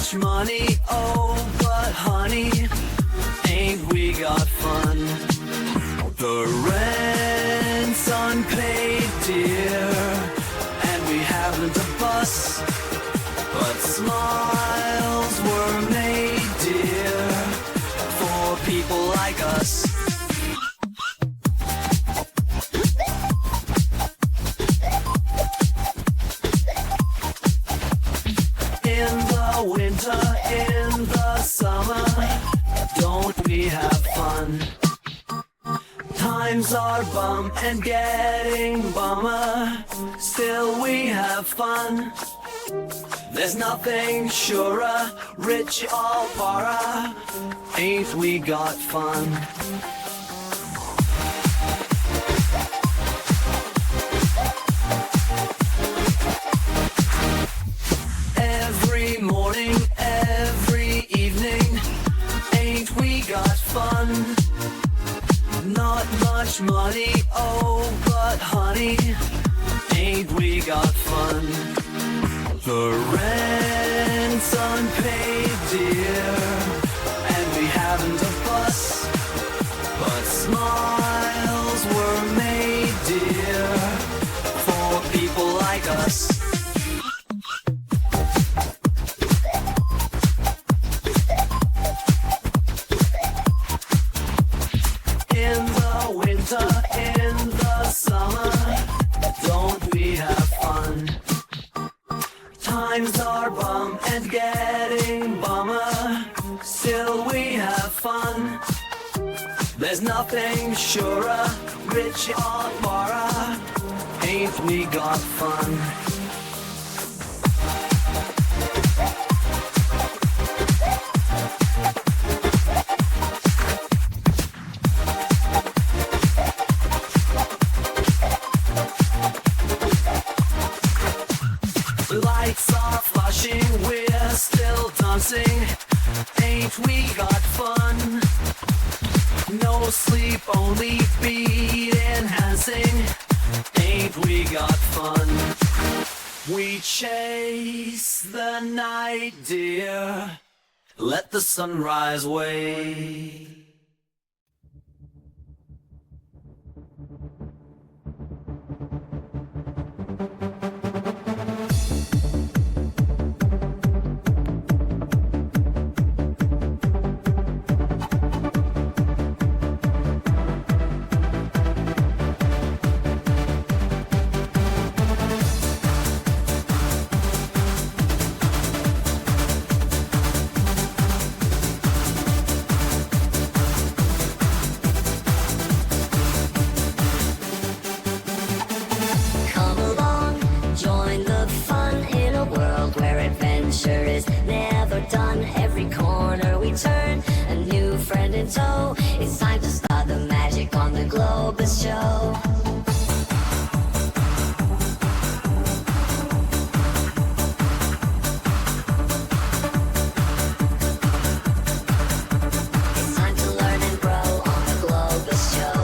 much money, oh, but honey, ain't we got fun? The rent's unpaid, dear, and we haven't a bus, but smiles were made, dear, for people like us. In the winter, in the summer, don't we have fun? Times are bum and getting bummer, still we have fun. There's nothing surer, rich or para, ain't we got fun? Every morning, every evening, ain't we got fun? Not much money, oh, but honey, ain't we got fun? The rent's unpaid, dear, and we haven't a bus, but smiles were made, dear, for people like us. In the winter, in the summer, don't we have fun? Times are bum and getting bummer, still we have fun. There's nothing surer, rich or para, ain't we got fun? Lights are flashing, we're still dancing, ain't we got fun? No sleep, only beat enhancing, ain't we got fun? We chase the night, dear, let the sunrise wait. Is never done. Every corner we turn, a new friend in tow. It's time to start the magic on the Globus show. It's time to learn and grow on the Globus show.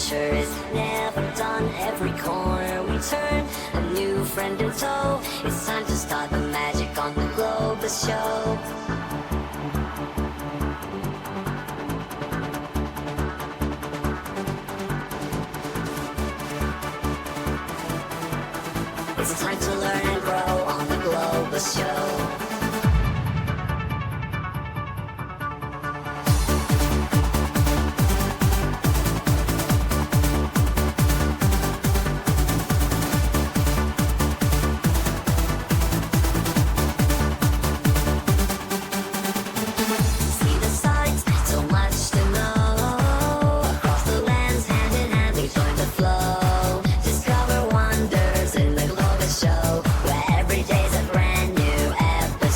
adventure is never done. Every corner we turn, a new friend in tow. It's time to start the magic on the Globus show. It's time to learn and grow on the Globus Show. See the sights, so much to know. Across the lands, hand in hand, we join the flow. Discover wonders in the Globus Show, where every day's a brand new episode.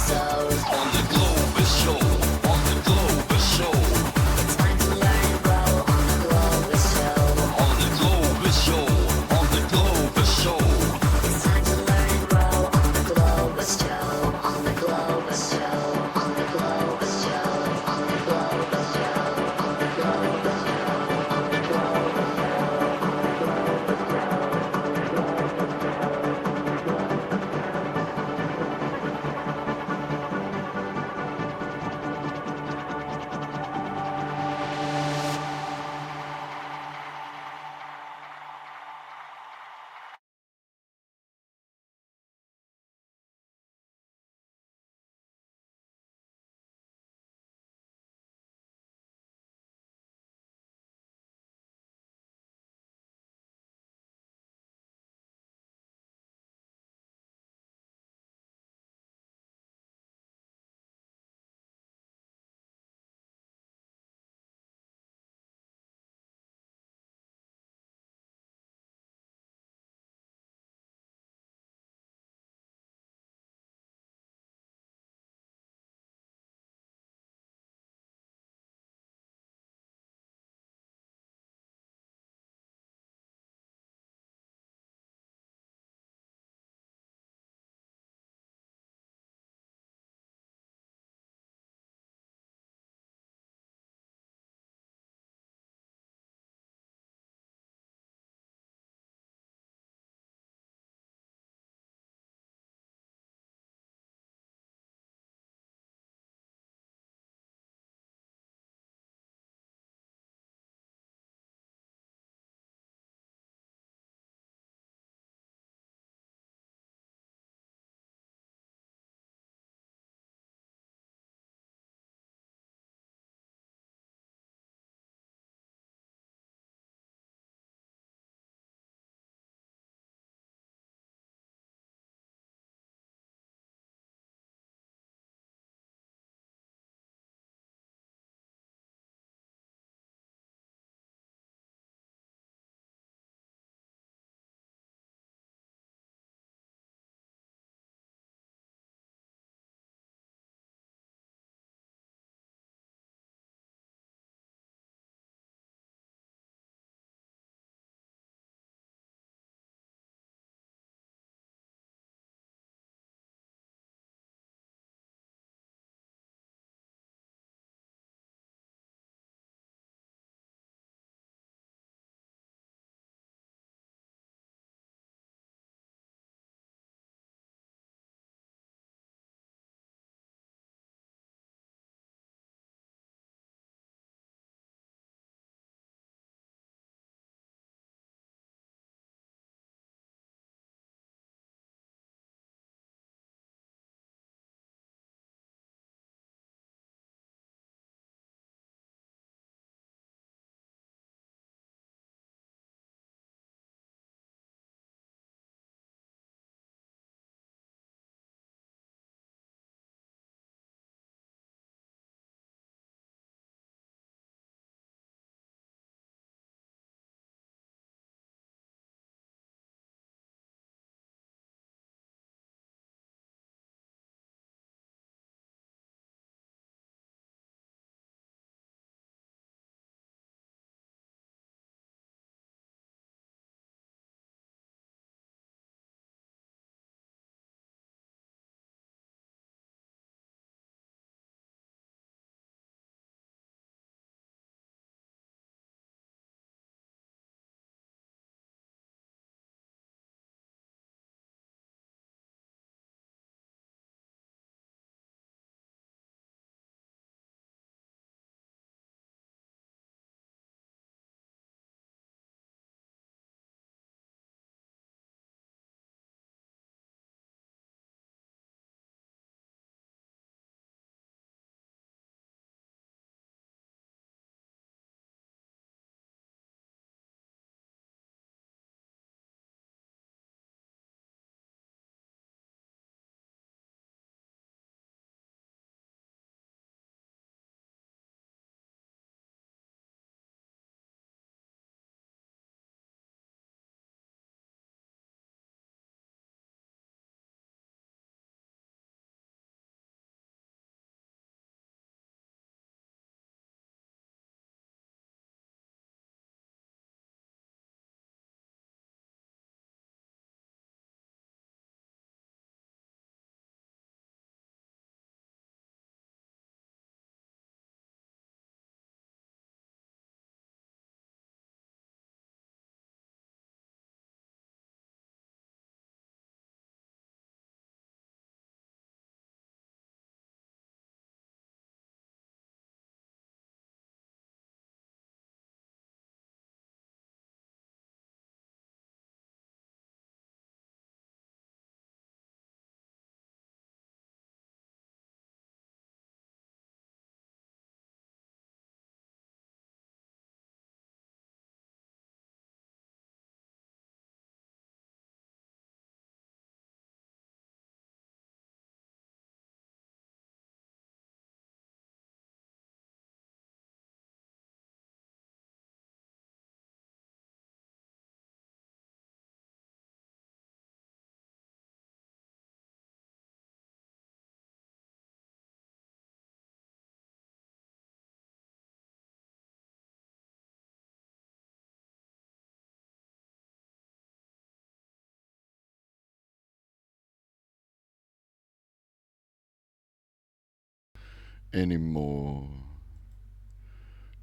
anymore.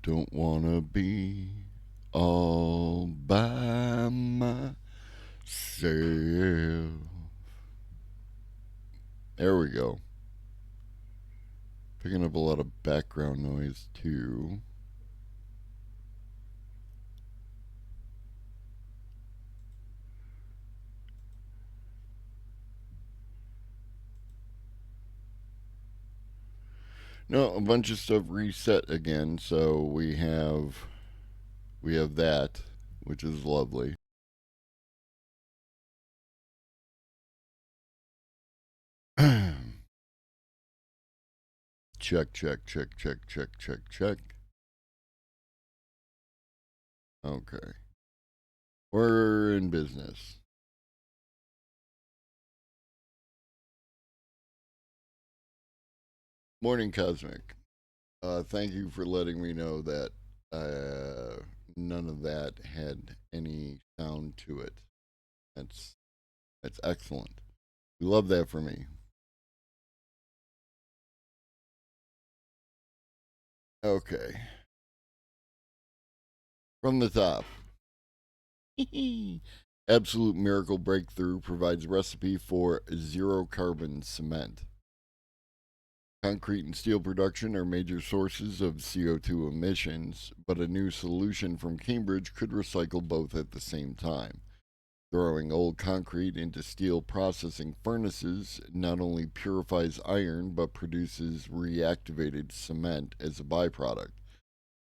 Don't wanna be all by myself. There we go. Picking up a lot of background noise too. No, a bunch of stuff reset again, so we have that, which is lovely. Check, check, check, check, check, check, check. Okay. We're in business. Morning, Cosmic. Thank you for letting me know that none of that had any sound to it. That's that's excellent. We love that for me. Okay. From the top. Absolute Miracle Breakthrough provides recipe for zero carbon cement. Concrete and steel production are major sources of CO2 emissions, but a new solution from Cambridge could recycle both at the same time. Throwing old concrete into steel processing furnaces not only purifies iron but produces reactivated cement as a byproduct.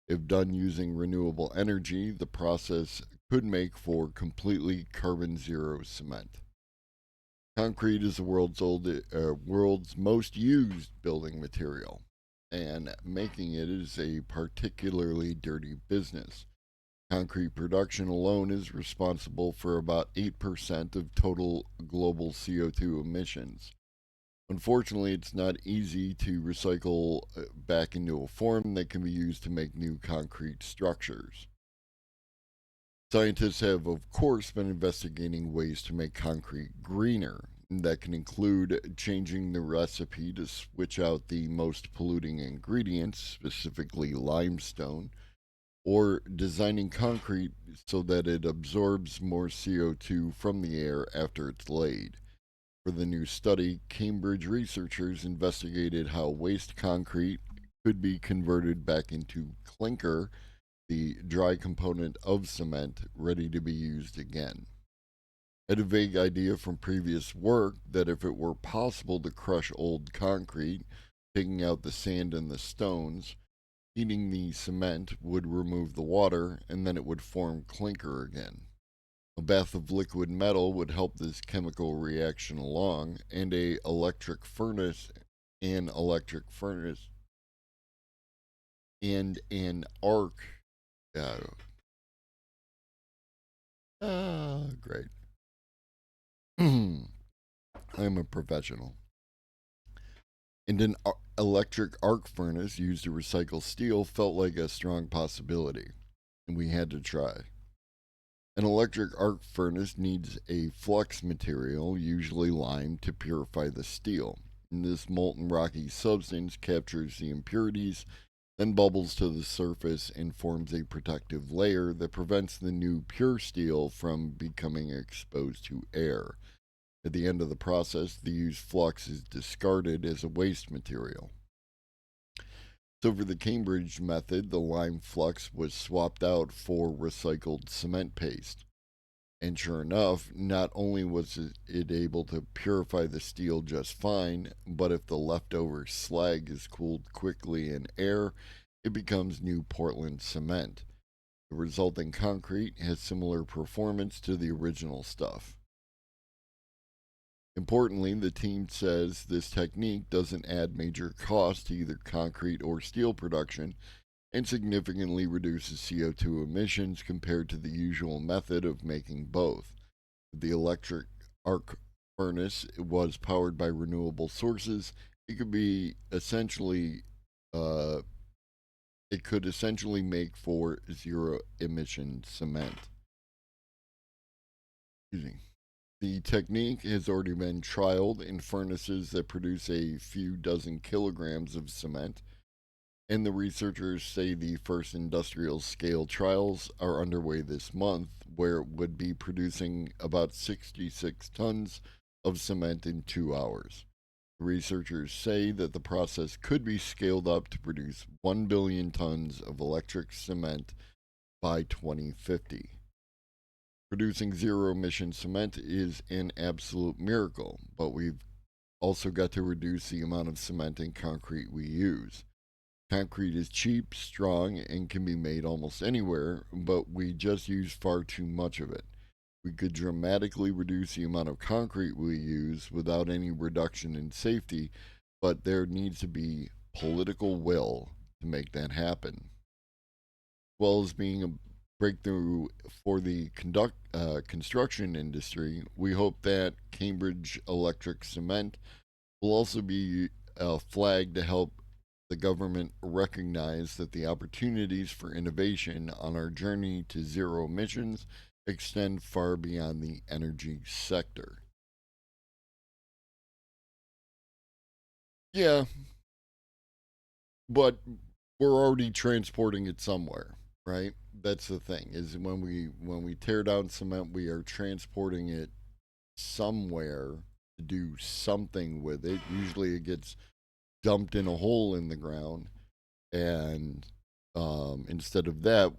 If done using renewable energy, the process could make for completely carbon zero cement. Concrete is the world's most used building material, and making it is a particularly dirty business. Concrete production alone is responsible for about 8% of total global CO2 emissions. Unfortunately, it's not easy to recycle back into a form that can be used to make new concrete structures. Scientists have, of course, been investigating ways to make concrete greener. That can include changing the recipe to switch out the most polluting ingredients, specifically limestone, or designing concrete so that it absorbs more CO2 from the air after it's laid. For the new study, Cambridge researchers investigated how waste concrete could be converted back into clinker, the dry component of cement, ready to be used again. I had a vague idea from previous work that if it were possible to crush old concrete, taking out the sand and the stones, heating the cement would remove the water and then it would form clinker again. A bath of liquid metal would help this chemical reaction along, and electric furnace, and an arc. Uh, Great. I'm a professional. And an electric arc furnace used to recycle steel felt like a strong possibility, and we had to try. An electric arc furnace needs a flux material, usually lime, to purify the steel. And this molten rocky substance captures the impurities, then bubbles to the surface and forms a protective layer that prevents the new pure steel from becoming exposed to air. At the end of the process, the used flux is discarded as a waste material. So, for the Cambridge method, the lime flux was swapped out for recycled cement paste. And sure enough, not only was it able to purify the steel just fine, but if the leftover slag is cooled quickly in air, it becomes new Portland cement. The resulting concrete has similar performance to the original stuff. Importantly, the team says this technique doesn't add major cost to either concrete or steel production and significantly reduces CO2 emissions compared to the usual method of making both. The electric arc furnace was powered by renewable sources. It could be essentially, uh, it could essentially make for zero emission cement. Excuse me. The technique has already been trialed in furnaces that produce a few dozen kilograms of cement. And the researchers say the first industrial scale trials are underway this month, where it would be producing about 66 tons of cement in 2 hours. Researchers say that the process could be scaled up to produce 1 billion tons of electric cement by 2050. Producing zero emission cement is an absolute miracle, but we've also got to reduce the amount of cement and concrete we use. Concrete is cheap, strong, and can be made almost anywhere, but we just use far too much of it. We could dramatically reduce the amount of concrete we use without any reduction in safety, but there needs to be political will to make that happen. As well as being a breakthrough for the construction industry, we hope that Cambridge Electric Cement will also be a flag to help the government recognize that the opportunities for innovation on our journey to zero emissions extend far beyond the energy sector. Yeah, but we're already transporting it somewhere, right? That's the thing is when we tear down cement, we are transporting it somewhere to do something with it. Usually it gets dumped in a hole in the ground, and instead of that,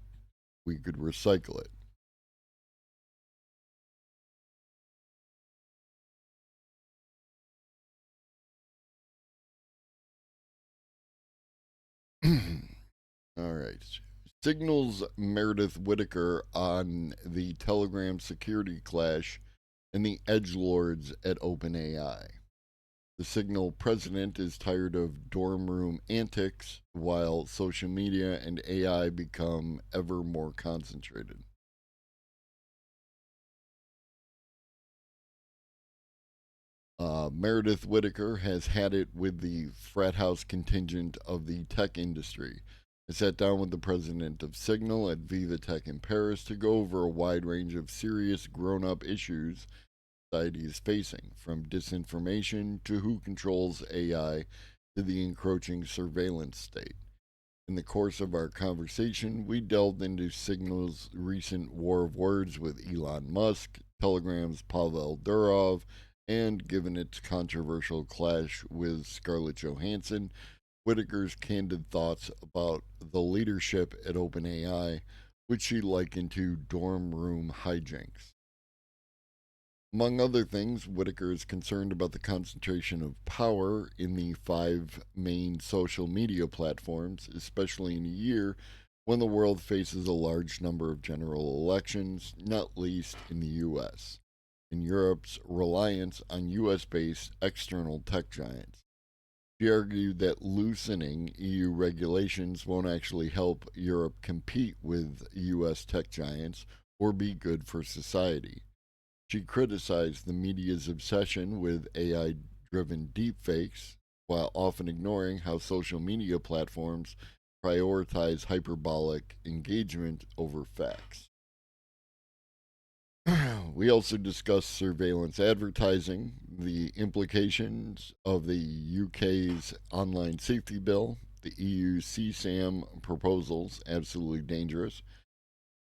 we could recycle it. All right. Signals Meredith Whittaker on the Telegram security clash and the edge lords at OpenAI. The Signal president is tired of dorm room antics while social media and AI become ever more concentrated. Meredith Whittaker has had it with the frat house contingent of the tech industry. I sat down with the president of Signal at Viva Tech in Paris to go over a wide range of serious grown up issues society is facing, from disinformation to who controls AI to the encroaching surveillance state. In the course of our conversation, we delved into Signal's recent war of words with Elon Musk, Telegram's Pavel Durov, and given its controversial clash with Scarlett Johansson, Whitaker's candid thoughts about the leadership at OpenAI, which she likened to dorm room hijinks. Among other things, Whitaker is concerned about the concentration of power in the five main social media platforms, especially in a year when the world faces a large number of general elections, not least in the US, and Europe's reliance on US based external tech giants. She argued that loosening EU regulations won't actually help Europe compete with US tech giants or be good for society. She criticized the media's obsession with AI driven deepfakes while often ignoring how social media platforms prioritize hyperbolic engagement over facts. We also discussed surveillance advertising, the implications of the UK's online safety bill, the EU CSAM proposals, absolutely dangerous,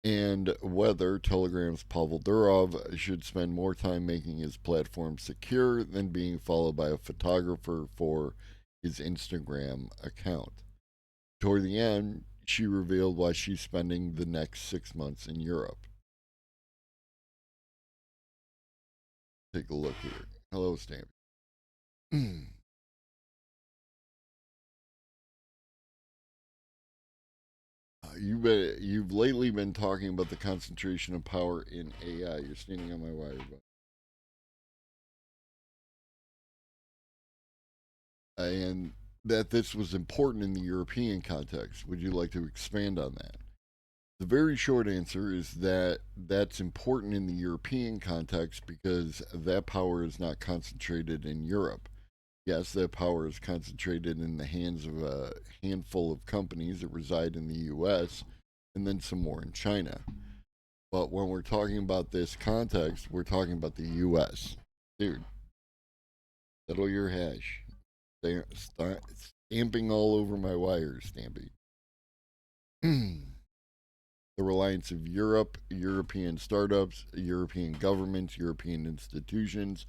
and whether Telegram's Pavel Durov should spend more time making his platform secure than being followed by a photographer for his Instagram account. Toward the end, she revealed why she's spending the next 6 months in Europe. Take a look here. Hello, Stamp. You've lately been talking about the concentration of power in AI. You're standing on my wire, and that this was important in the European context. Would you like to expand on that? The very short answer is that that's important in the European context because that power is not concentrated in Europe. Yes, that power is concentrated in the hands of a handful of companies that reside in the US and then some more in China. But when we're talking about this context, we're talking about the US. Dude, settle your hash. Stay, Stamping all over my wires, Stampy. The reliance of Europe, European startups, European governments, European institutions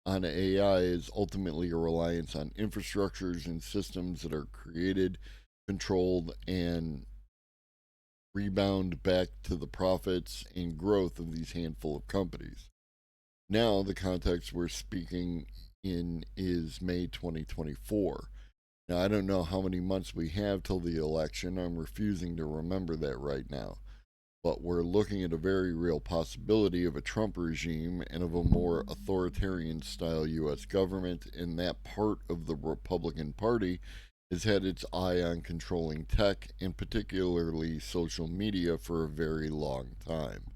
on AI is ultimately a reliance on infrastructures and systems that are created, controlled, and rebound back to the profits and growth of these handful of companies. Now, the context we're speaking in is May 2024. Now, I don't know how many months we have till the election. I'm refusing to remember that right now. But we're looking at a very real possibility of a Trump regime and of a more authoritarian style U.S. government, and that part of the Republican Party has had its eye on controlling tech and particularly social media for a very long time.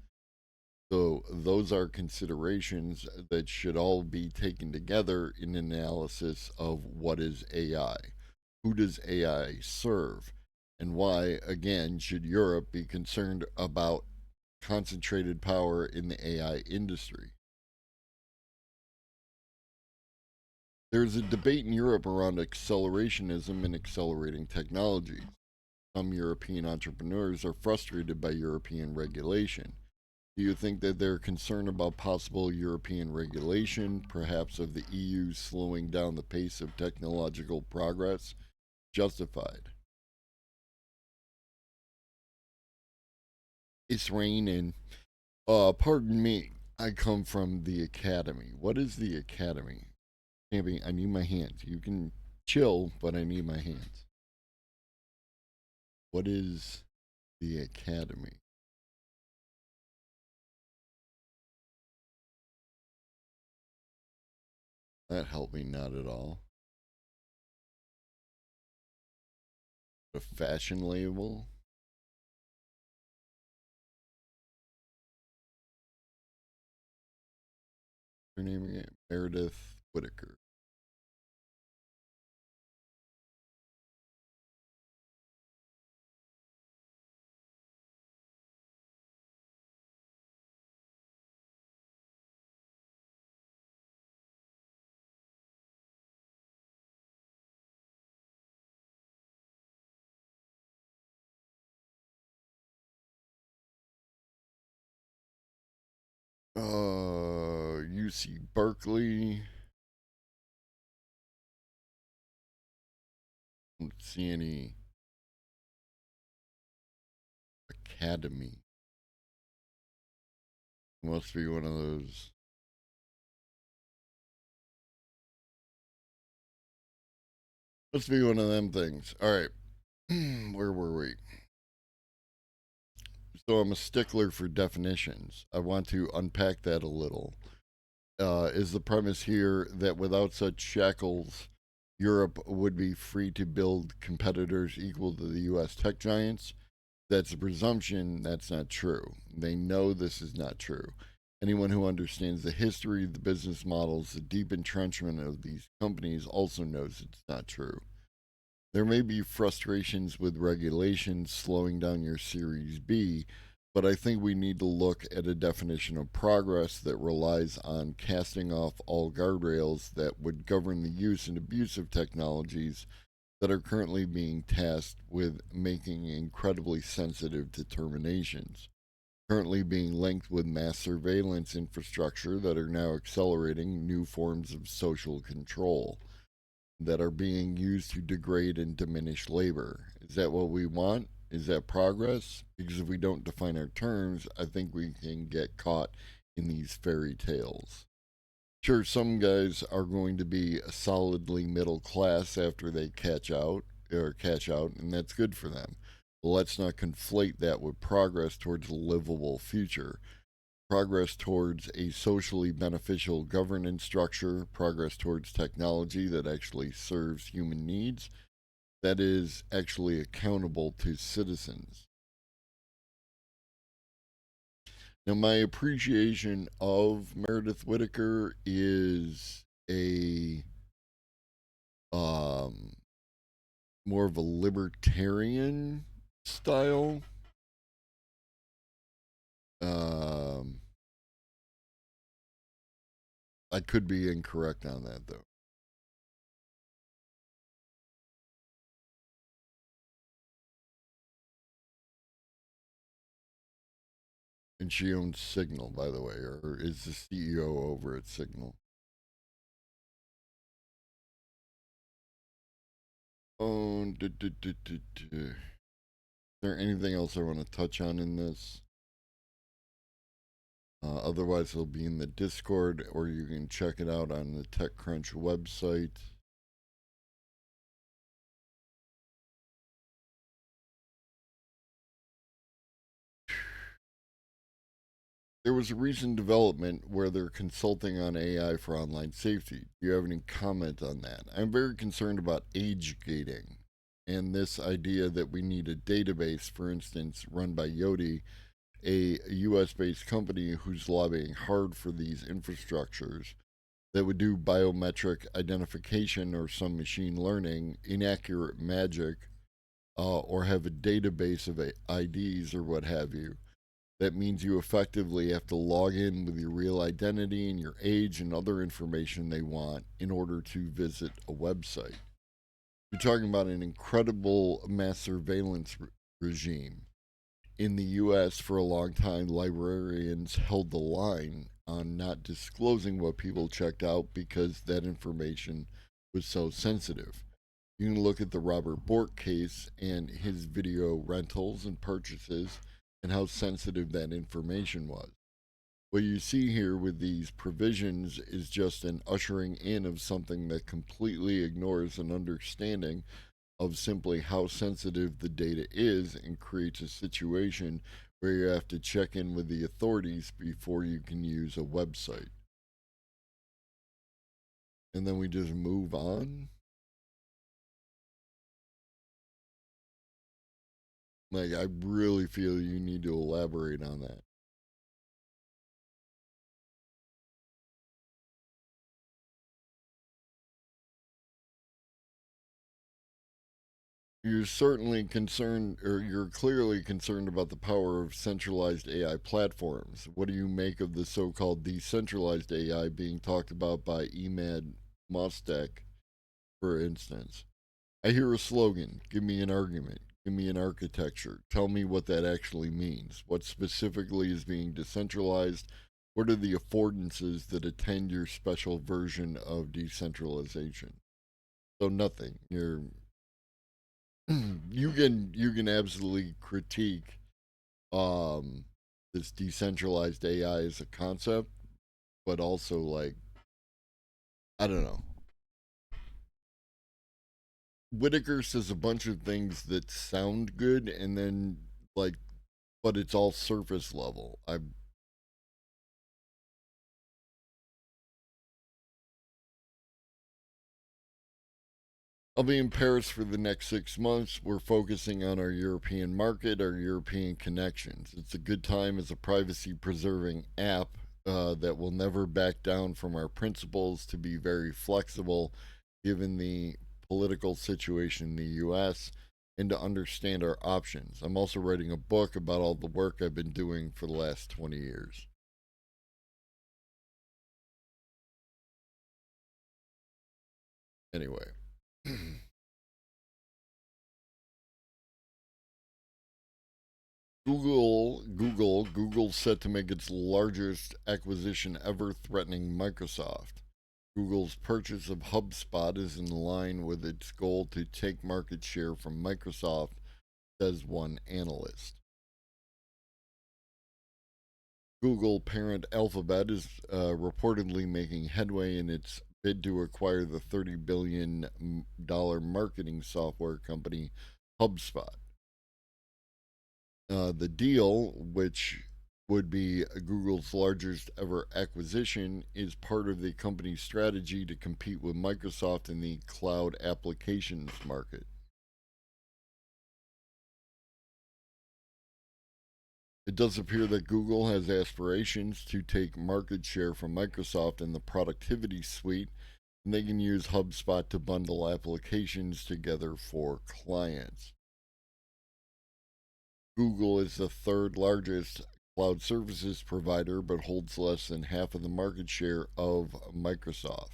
So, those are considerations that should all be taken together in analysis of what is AI. Who does AI serve? And why, again, should Europe be concerned about concentrated power in the AI industry? There's a debate in Europe around accelerationism and accelerating technology. Some European entrepreneurs are frustrated by European regulation. Do you think that they're concerned about possible European regulation, perhaps of the EU slowing down the pace of technological progress? Justified. It's raining. Pardon me. I come from the academy. What is the academy? Camping, I need my hands. You can chill, but I need my hands. What is the academy? That helped me not at all. A fashion label? Her name again? Meredith Whitaker. UC Berkeley. Don't see any academy. Must be one of those. Must be one of them things. All right. Where were we? So I'm a stickler for definitions. I want to unpack that a little. Is the premise here that without such shackles, Europe would be free to build competitors equal to the US tech giants? That's a presumption. That's not true. They know this is not true. Anyone who understands the history, the business models, the deep entrenchment of these companies also knows it's not true. There may be frustrations with regulations slowing down your Series B, but I think we need to look at a definition of progress that relies on casting off all guardrails that would govern the use and abuse of technologies that are currently being tasked with making incredibly sensitive determinations, currently being linked with mass surveillance infrastructure that are now accelerating new forms of social control that are being used to degrade and diminish labor. Is that what we want? Is that progress? Because if we don't define our terms, I think we can get caught in these fairy tales. Sure, some guys are going to be solidly middle class after they catch out, and that's good for them. But let's not conflate that with progress towards a livable future. Progress towards a socially beneficial governance structure, progress towards technology that actually serves human needs, that is actually accountable to citizens. Now, my appreciation of Meredith Whitaker is a um, more of a libertarian style. Um, I could be incorrect on that though. And she owns Signal, by the way, or is the CEO over at Signal. Oh, is there anything else I want to touch on in this? Otherwise, it'll be in the Discord, or you can check it out on the TechCrunch website. There was a recent development where they're consulting on AI for online safety. Do you have any comment on that? I'm very concerned about age gating and this idea that we need a database, for instance, run by Yoti, a US based company who's lobbying hard for these infrastructures that would do biometric identification or some machine learning, inaccurate magic, or have a database of IDs or what have you. That means you effectively have to log in with your real identity and your age and other information they want in order to visit a website. You're talking about an incredible mass surveillance regime. In the US, for a long time, librarians held the line on not disclosing what people checked out because that information was so sensitive. You can look at the Robert Bork case and his video rentals and purchases and how sensitive that information was. What you see here with these provisions is just an ushering in of something that completely ignores an understanding of simply how sensitive the data is and creates a situation where you have to check in with the authorities before you can use a website. And then we just move on. Like, I really feel you need to elaborate on that. You're certainly concerned, or you're clearly concerned about the power of centralized AI platforms. What do you make of the so called decentralized AI being talked about by Emad Mostek, for instance? I hear a slogan, give me an argument, give me an architecture. Tell me what that actually means. What specifically is being decentralized? What are the affordances that attend your special version of decentralization? So nothing. You can absolutely critique um this decentralized AI as a concept, but also like I don't know. Whitaker says a bunch of things that sound good and then like but it's all surface level. I'll be in Paris for the next 6 months. We're focusing on our European market, our European connections. It's a good time as a privacy preserving app that will never back down from our principles to be very flexible given the political situation in the US and to understand our options. I'm also writing a book about all the work I've been doing for the last 20 years. Anyway. Google set to make its largest acquisition ever, threatening Microsoft. Google's purchase of HubSpot is in line with its goal to take market share from Microsoft, says one analyst. Google parent Alphabet is reportedly making headway in its bid to acquire the $30 billion marketing software company HubSpot. The deal, which would be Google's largest ever acquisition, is part of the company's strategy to compete with Microsoft in the cloud applications market. It does appear that Google has aspirations to take market share from Microsoft in the productivity suite, and they can use HubSpot to bundle applications together for clients. Google is the third largest cloud services provider, but holds less than half of the market share of Microsoft.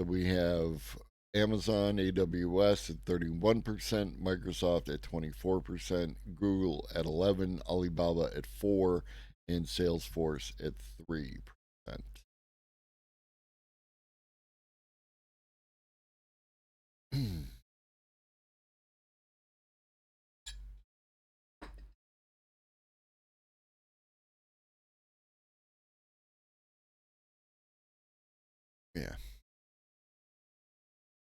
So we have Amazon, AWS at 31%, Microsoft at 24%, Google at 11, Alibaba at 4, and Salesforce at 3%. Yeah.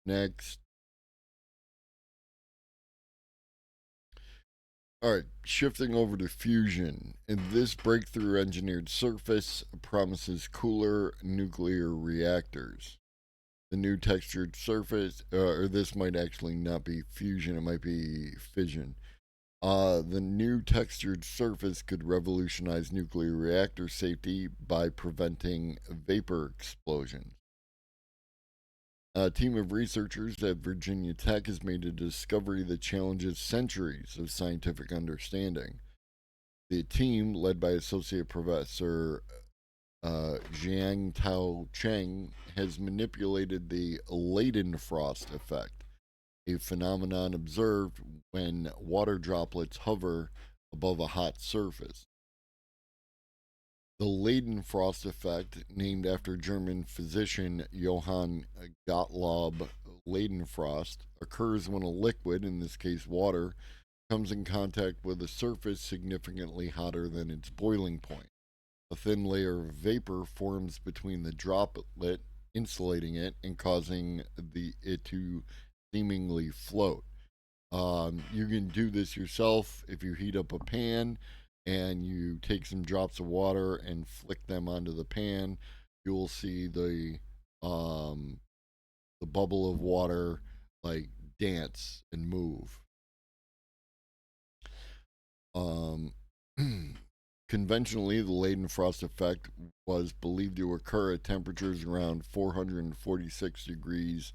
Next. All right, shifting over to fusion. And this breakthrough engineered surface promises cooler nuclear reactors. The new textured surface, or this might actually not be fusion, it might be fission. The new textured surface could revolutionize nuclear reactor safety by preventing vapor explosions. A team of researchers at Virginia Tech has made a discovery that challenges centuries of scientific understanding. The team, led by Associate Professor Jiang Tao Cheng, has manipulated the Leidenfrost effect, a phenomenon observed when water droplets hover above a hot surface. The Leidenfrost effect, named after German physician Johann Gottlob Leidenfrost, occurs when a liquid, in this case water, comes in contact with a surface significantly hotter than its boiling point. A thin layer of vapor forms between the droplet, insulating it and causing it to seemingly float. You can do this yourself if you heat up a pan and you take some drops of water and flick them onto the pan. You will see the bubble of water like dance and move. Um, Conventionally, the Leidenfrost effect was believed to occur at temperatures around 446 degrees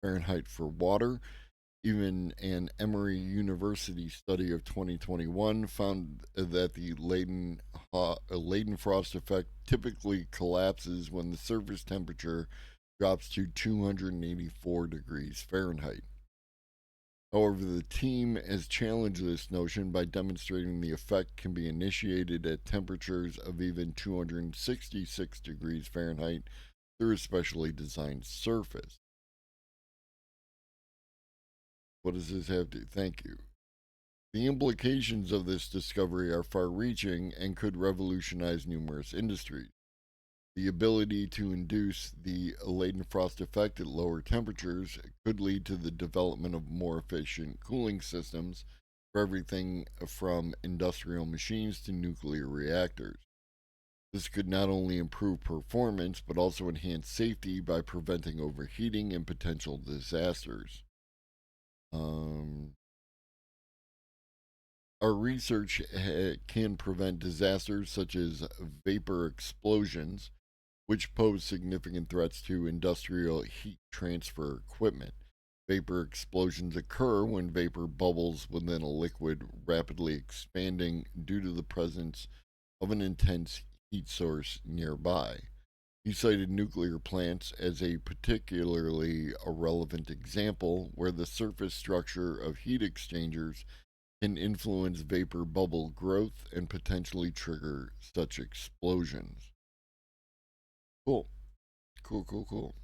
Fahrenheit for water. Even an Emory University study of 2021 found that the Leidenfrost effect typically collapses when the surface temperature drops to 284 degrees Fahrenheit. However, the team has challenged this notion by demonstrating the effect can be initiated at temperatures of even 266 degrees Fahrenheit through a specially designed surface. What does this have to? Thank you. The implications of this discovery are far reaching and could revolutionize numerous industries. The ability to induce the Leidenfrost effect at lower temperatures could lead to the development of more efficient cooling systems for everything from industrial machines to nuclear reactors. This could not only improve performance but also enhance safety by preventing overheating and potential disasters. Our research can prevent disasters such as vapor explosions, which pose significant threats to industrial heat transfer equipment. Vapor explosions occur when vapor bubbles within a liquid, rapidly expanding due to the presence of an intense heat source nearby. He cited nuclear plants as a particularly relevant example where the surface structure of heat exchangers can influence vapor bubble growth and potentially trigger such explosions. Cool. Cool, cool, cool.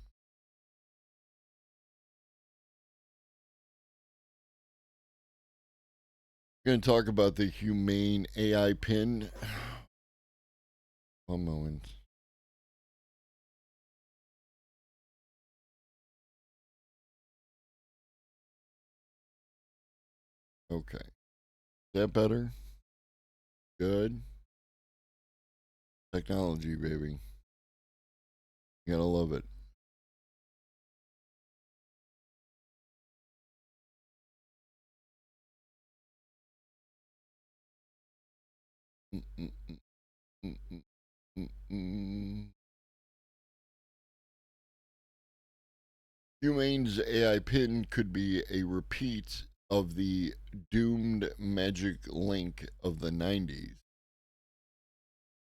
We're going to talk about the humane AI pin. One moment. Okay. Is that better? Good. Technology, baby. You gotta love it. Humane's AI pin could be a repeat of the doomed Magic Link of the 90s.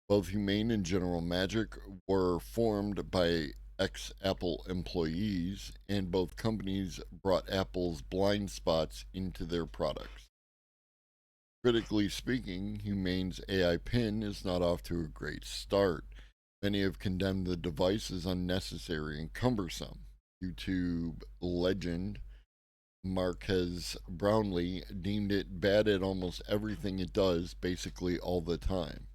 Both Humane and General Magic were formed by ex Apple employees, and both companies brought Apple's blind spots into their products. Critically speaking, Humane's AI pin is not off to a great start. Many have condemned the device as unnecessary and cumbersome. YouTube legend Marquez Brownlee deemed it bad at almost everything it does, basically all the time.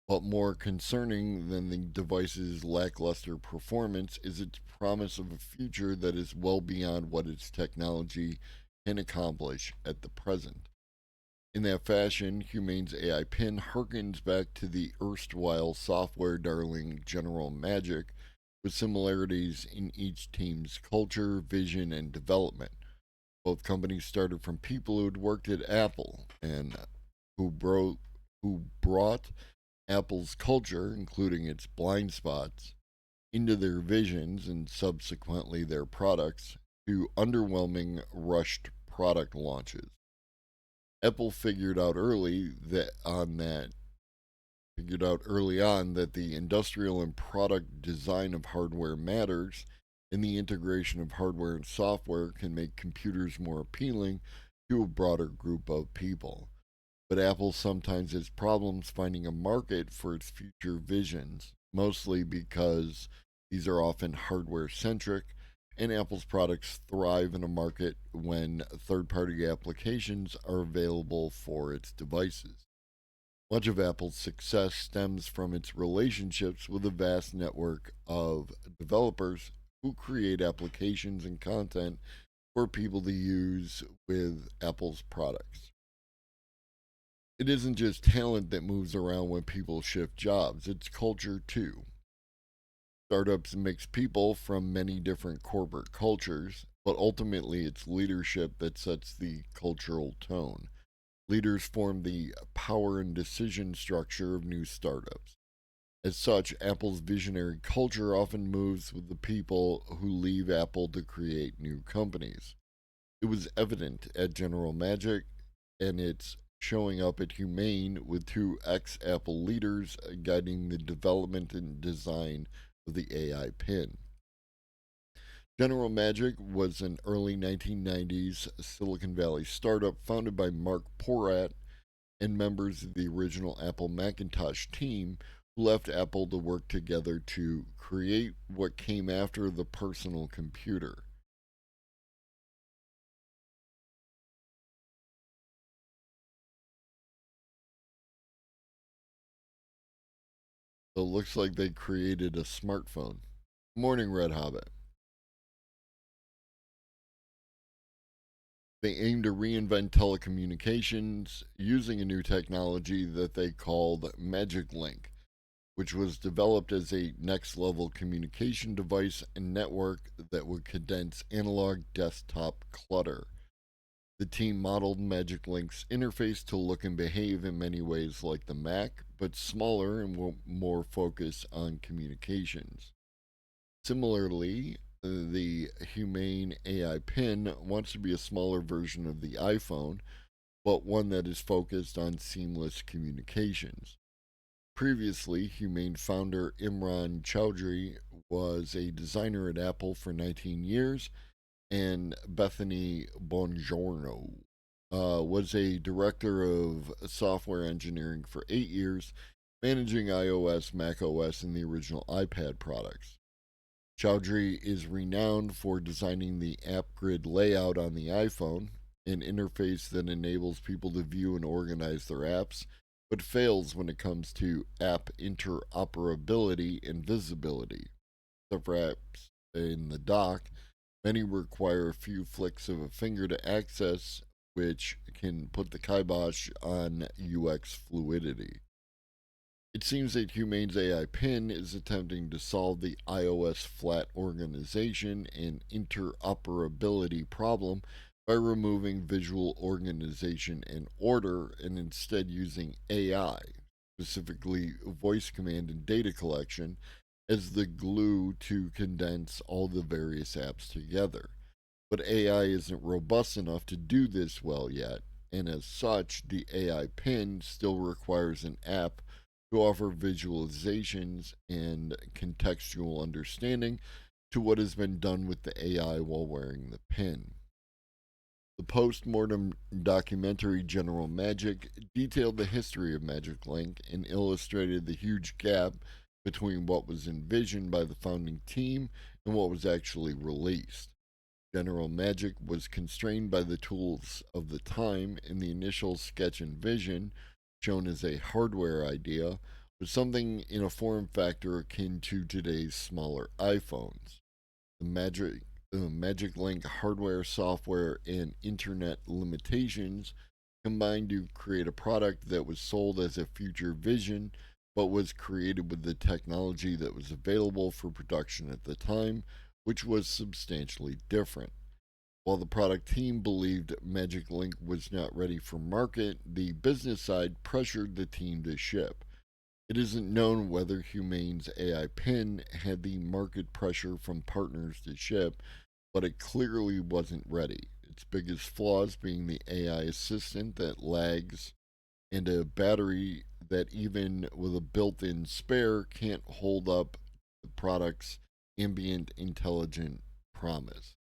But more concerning than the device's lackluster performance is its promise of a future that is well beyond what its technology can accomplish at the present. In that fashion, Humane's AI pin harkens back to the erstwhile software darling General Magic, with similarities in each team's culture, vision, and development. Both companies started from people who had worked at Apple and who brought Apple's culture, including its blind spots, into their visions and subsequently their products to underwhelming rushed product launches. Apple figured out early on that the industrial and product design of hardware matters, and the integration of hardware and software can make computers more appealing to a broader group of people. But Apple sometimes has problems finding a market for its future visions, mostly because these are often hardware centric, and Apple's products thrive in a market when third party applications are available for its devices. Much of Apple's success stems from its relationships with a vast network of developers who create applications and content for people to use with Apple's products. It isn't just talent that moves around when people shift jobs, it's culture too. Startups mix people from many different corporate cultures, but ultimately it's leadership that sets the cultural tone. Leaders form the power and decision structure of new startups. As such, Apple's visionary culture often moves with the people who leave Apple to create new companies. It was evident at General Magic, and it's showing up at Humane with two ex Apple leaders guiding the development and design of the AI pin. General Magic was an early 1990s Silicon Valley startup founded by Mark Porat and members of the original Apple Macintosh team who left Apple to work together to create what came after the personal computer. So it looks like they created a smartphone. Morning, Red Hobbit. They aim to reinvent telecommunications using a new technology that they called Magic Link, which was developed as a next level communication device and network that would condense analog desktop clutter. The team modeled Magic Link's interface to look and behave in many ways like the Mac, but smaller and more focused on communications. Similarly, the Humane AI Pin wants to be a smaller version of the iPhone, but one that is focused on seamless communications. Previously, Humane founder Imran Chowdhury was a designer at Apple for 19 years, and Bethany Bongiorno was a director of software engineering for 8 years, managing iOS, macOS, and the original iPad products. Chowdhury is renowned for designing the app grid layout on the iPhone, an interface that enables people to view and organize their apps, but fails when it comes to app interoperability and visibility. So for apps in the dock, many require a few flicks of a finger to access, which can put the kibosh on UX fluidity. It seems that Humane's AI Pin is attempting to solve the iOS flat organization and interoperability problem by removing visual organization and order and instead using AI, specifically voice command and data collection, as the glue to condense all the various apps together. But AI isn't robust enough to do this well yet, and as such, the AI pin still requires an app to offer visualizations and contextual understanding to what has been done with the AI while wearing the pin. The post mortem documentary General Magic detailed the history of Magic Link and illustrated the huge gap between what was envisioned by the founding team and what was actually released. General Magic was constrained by the tools of the time, and the initial sketch and vision, shown as a hardware idea, was something in a form factor akin to today's smaller iPhones. The Magic Link hardware, software, and internet limitations combined to create a product that was sold as a future vision, but was created with the technology that was available for production at the time, which was substantially different. While the product team believed Magic Link was not ready for market, the business side pressured the team to ship. It isn't known whether Humane's AI pin had the market pressure from partners to ship, but it clearly wasn't ready. Its biggest flaws being the AI assistant that lags and a battery that, even with a built in spare, can't hold up the product's ambient intelligent promise.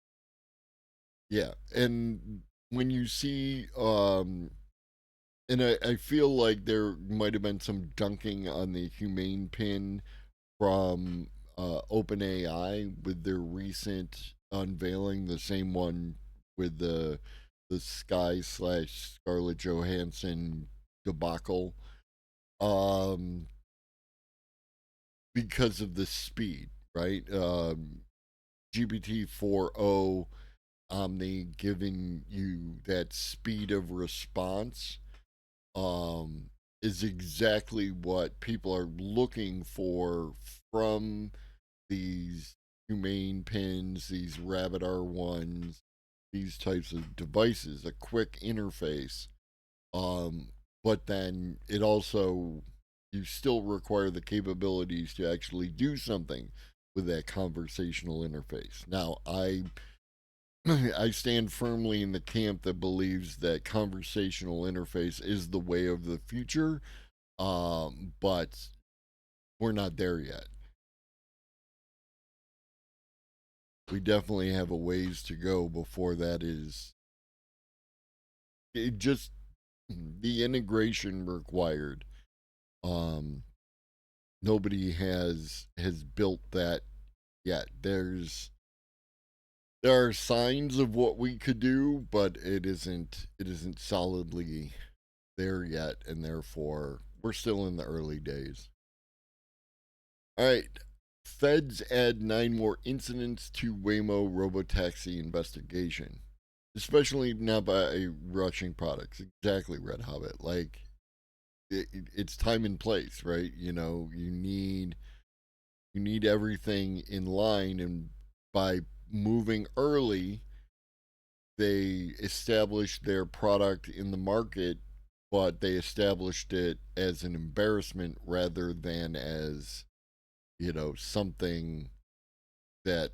Yeah, and when you see, and I feel like there might have been some dunking on the Humane pin from OpenAI with their recent unveiling, the same one with the Sky slash Scarlett Johansson debacle, um, because of the speed, right? GPT 4.0 Omni giving you that speed of response, um, is exactly what people are looking for from these Humane pins, these Rabbit R1s, these types of devices. A quick interface, um, but then it also, you still require the capabilities to actually do something with that conversational interface. Now, I stand firmly in the camp that believes that conversational interface is the way of the future, but we're not there yet. We definitely have a ways to go before that is it just the integration required. Um, Nobody has built that yet. There are signs of what we could do, but it isn't solidly there yet, and therefore we're still in the early days. All right. Feds add 9 more incidents to Waymo robotaxi investigation, especially now by rushing products. Exactly, Red Hobbit. Like, it's time and place, right? You need everything in line, and by moving early, they established their product in the market, but they established it as an embarrassment rather than as, something that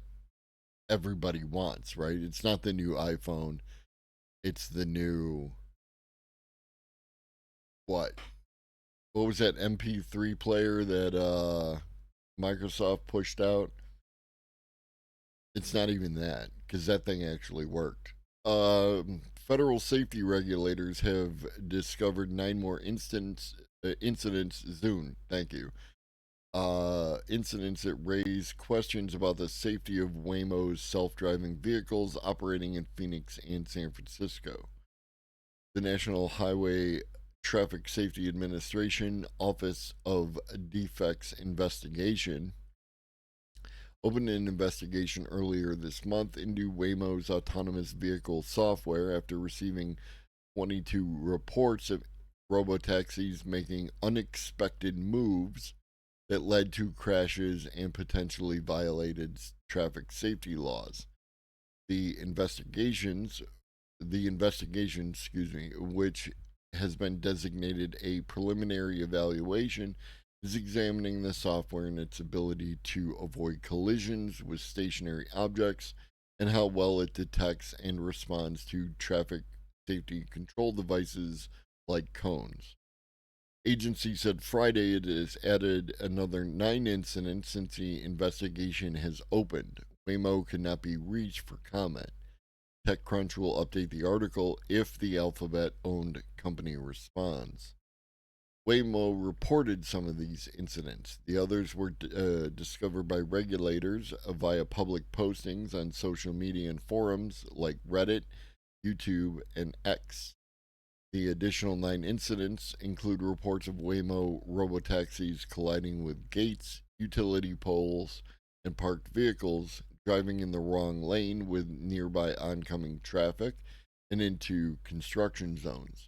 everybody wants, right? It's not the new iPhone, it's the new what? What was that MP3 player that Microsoft pushed out? It's not even that, because that thing actually worked. Federal safety regulators have discovered 9 more incidents. Zune, thank you. Incidents that raise questions about the safety of Waymo's self-driving vehicles operating in Phoenix and San Francisco. The National Highway Traffic Safety Administration Office of Defects Investigation opened an investigation earlier this month into Waymo's autonomous vehicle software after receiving 22 reports of robotaxis making unexpected moves that led to crashes and potentially violated traffic safety laws. The investigations, the investigation, which has been designated a preliminary evaluation, is examining the software and its ability to avoid collisions with stationary objects and how well it detects and responds to traffic safety control devices like cones. Agency said Friday it has added another 9 incidents since the investigation has opened. Waymo cannot be reached for comment. TechCrunch will update the article if the Alphabet owned company responds. Waymo reported some of these incidents. The others were discovered by regulators via public postings on social media and forums like Reddit, YouTube, and X. The additional 9 incidents include reports of Waymo robotaxis colliding with gates, utility poles, and parked vehicles, driving in the wrong lane with nearby oncoming traffic, and into construction zones.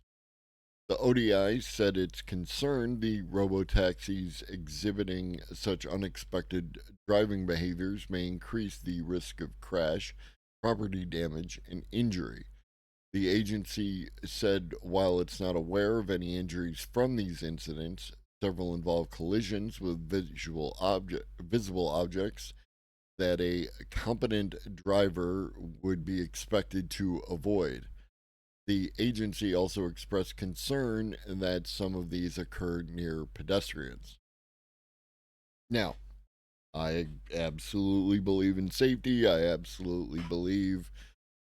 The ODI said it's concerned the robotaxis exhibiting such unexpected driving behaviors may increase the risk of crash, property damage, and injury. The agency said while it's not aware of any injuries from these incidents, several involve collisions with visible objects that a competent driver would be expected to avoid. The agency also expressed concern that some of these occurred near pedestrians. Now, I absolutely believe in safety. I absolutely believe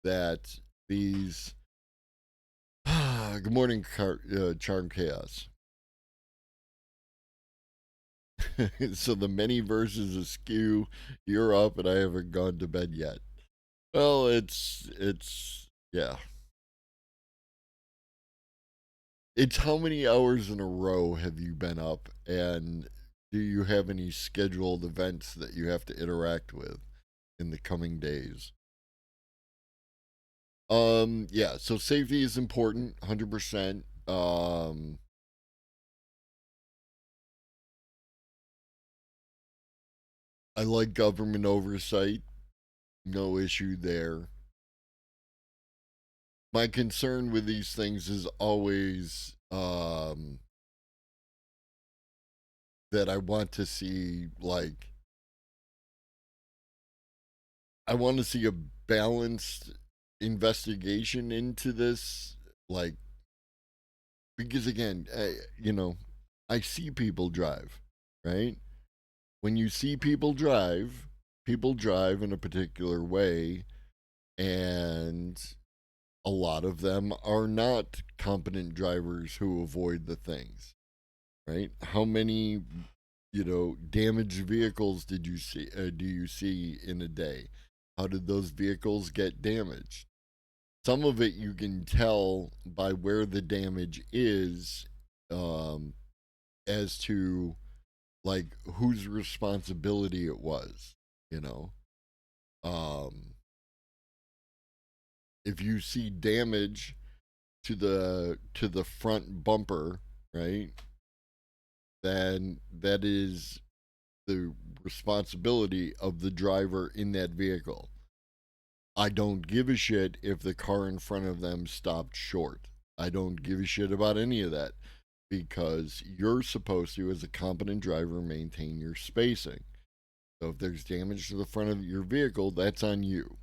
that these good morning, Charm Chaos. So the many verses askew. You're up, and I haven't gone to bed yet. Well, yeah. It's how many hours in a row have you been up, and do you have any scheduled events that you have to interact with in the coming days? Yeah. So safety is important, 100%. I like government oversight. No issue there. My concern with these things is always that I want to see, like, I want to see a balanced investigation into this, like, because again, I see people drive, right? When you see people drive in a particular way, and a lot of them are not competent drivers who avoid the things, right? How many, damaged vehicles do you see in a day? How did those vehicles get damaged? Some of it you can tell by where the damage is, um, as to like whose responsibility it was. You know, um, if you see damage to the front bumper, right? Then that is the responsibility of the driver in that vehicle. I don't give a shit if the car in front of them stopped short. I don't give a shit about any of that because you're supposed to, as a competent driver, maintain your spacing. So if there's damage to the front of your vehicle, that's on you.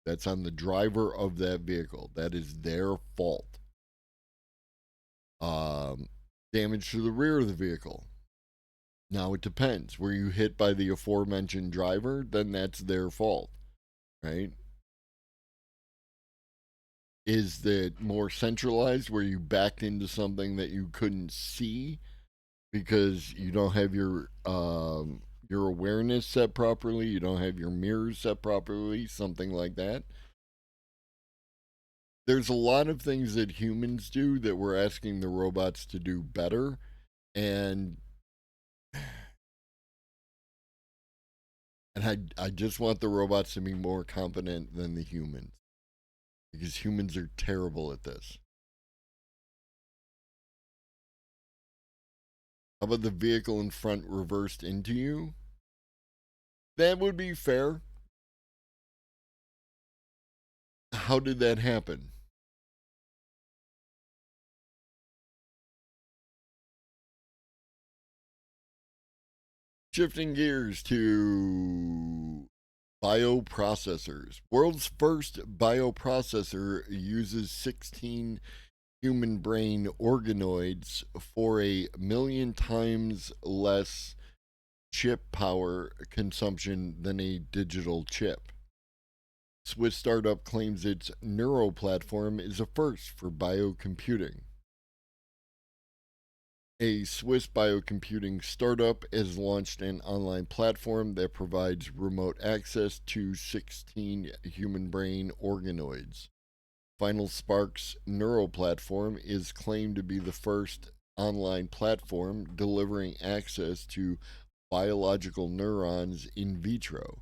That's on the driver of that vehicle. That is their fault. Um, Damage to the rear of the vehicle. Now it depends. Were you hit by the aforementioned driver? Then that's their fault, right? Is that more centralized where you backed into something that you couldn't see because you don't have your awareness set properly, you don't have your mirrors set properly, something like that? There's a lot of things that humans do that we're asking the robots to do better, and I just want the robots to be more competent than the humans because humans are terrible at this. How about the vehicle in front reversed into you? That would be fair. How did that happen? Shifting gears to bioprocessors. World's first bioprocessor uses 16 human brain organoids for a million times less chip power consumption than a digital chip. Swiss startup claims its Neuro platform is a first for biocomputing. A Swiss biocomputing startup has launched an online platform that provides remote access to 16 human brain organoids. Final Spark's Neuro platform is claimed to be the first online platform delivering access to biological neurons in vitro.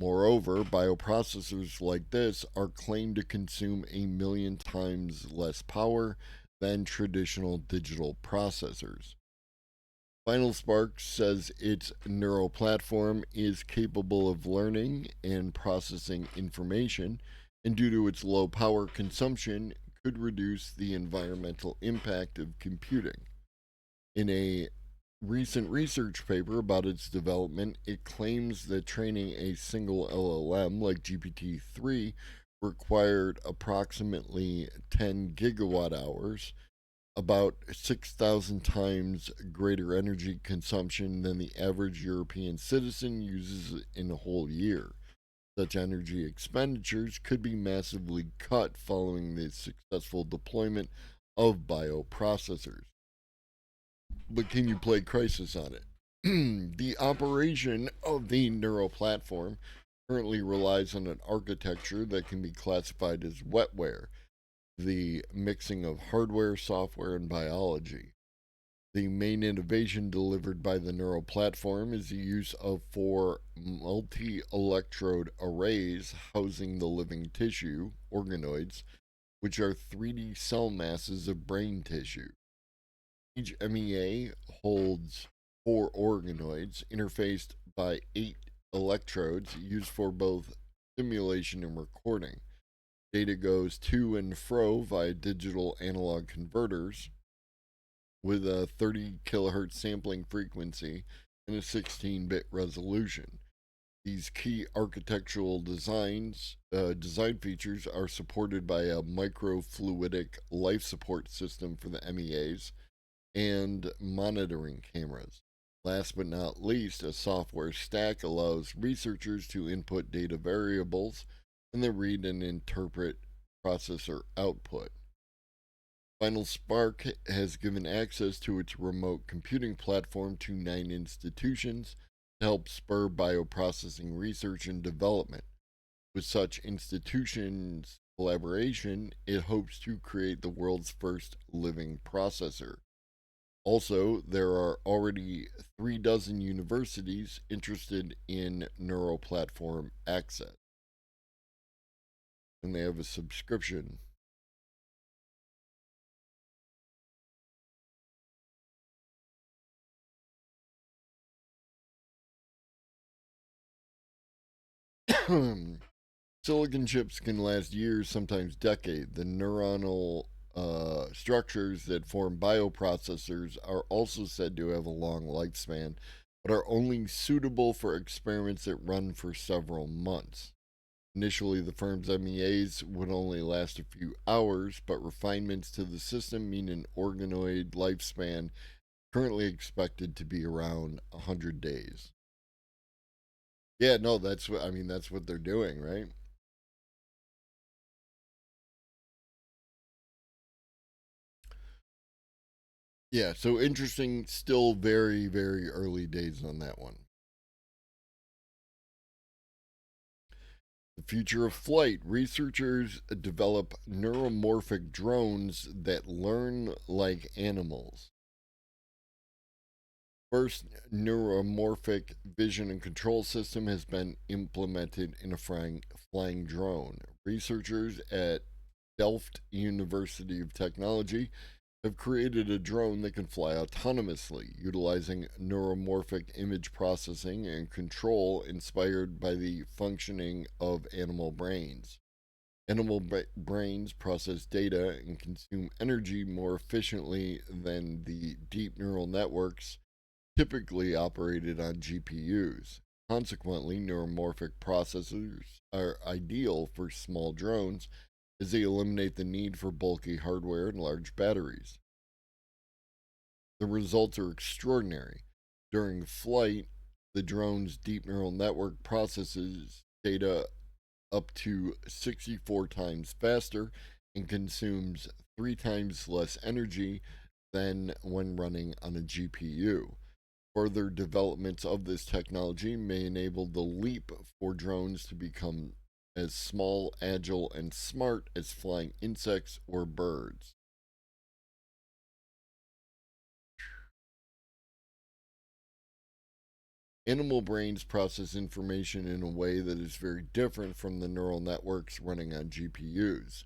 Moreover, bioprocessors like this are claimed to consume a million times less power than traditional digital processors. Final Spark says its neural platform is capable of learning and processing information, and due to its low power consumption, could reduce the environmental impact of computing. In a recent research paper about its development, it claims that training a single LLM like GPT 3 required approximately 10 gigawatt hours, about 6,000 times greater energy consumption than the average European citizen uses in a whole year. Such energy expenditures could be massively cut following the successful deployment of bioprocessors. But can you play Crisis on it? The operation of the Neuro platform currently relies on an architecture that can be classified as wetware, the mixing of hardware, software, and biology. The main innovation delivered by the Neuro platform is the use of four multi electrode arrays housing the living tissue, organoids, which are 3D cell masses of brain tissue. Each MEA holds four organoids interfaced by 8 electrodes used for both simulation and recording. Data goes to and fro via digital analog converters with a 30 kilohertz sampling frequency and a 16-bit resolution. These key architectural design features are supported by a microfluidic life support system for the MEAs and monitoring cameras. Last but not least, a software stack allows researchers to input data variables and then read and interpret processor output. Final Spark has given access to its remote computing platform to 9 institutions to help spur bioprocessing research and development. With such institutions' collaboration, it hopes to create the world's first living processor. Also, there are already 3 dozen universities interested in Neuro platform access, and they have a subscription. Silicon chips can last years, sometimes decades. The neuronal structures that form bioprocessors are also said to have a long lifespan, but are only suitable for experiments that run for several months. Initially, the firm's MEAs would only last a few hours, but refinements to the system mean an organoid lifespan currently expected to be around 100 days. Yeah, no, that's what they're doing, right? Yeah, so interesting, still very, very early days on that one. The future of flight. Researchers develop neuromorphic drones that learn like animals. First neuromorphic vision and control system has been implemented in a flying drone. Researchers at Delft University of Technology have created a drone that can fly autonomously, utilizing neuromorphic image processing and control inspired by the functioning of animal brains. Animal brains process data and consume energy more efficiently than the deep neural networks typically operated on GPUs. Consequently, neuromorphic processors are ideal for small drones as they eliminate the need for bulky hardware and large batteries. The results are extraordinary. During flight, the drone's deep neural network processes data up to 64 times faster and consumes 3 times less energy than when running on a GPU. Further developments of this technology may enable the leap for drones to become as small, agile, and smart as flying insects or birds. Animal brains process information in a way that is very different from the neural networks running on GPUs.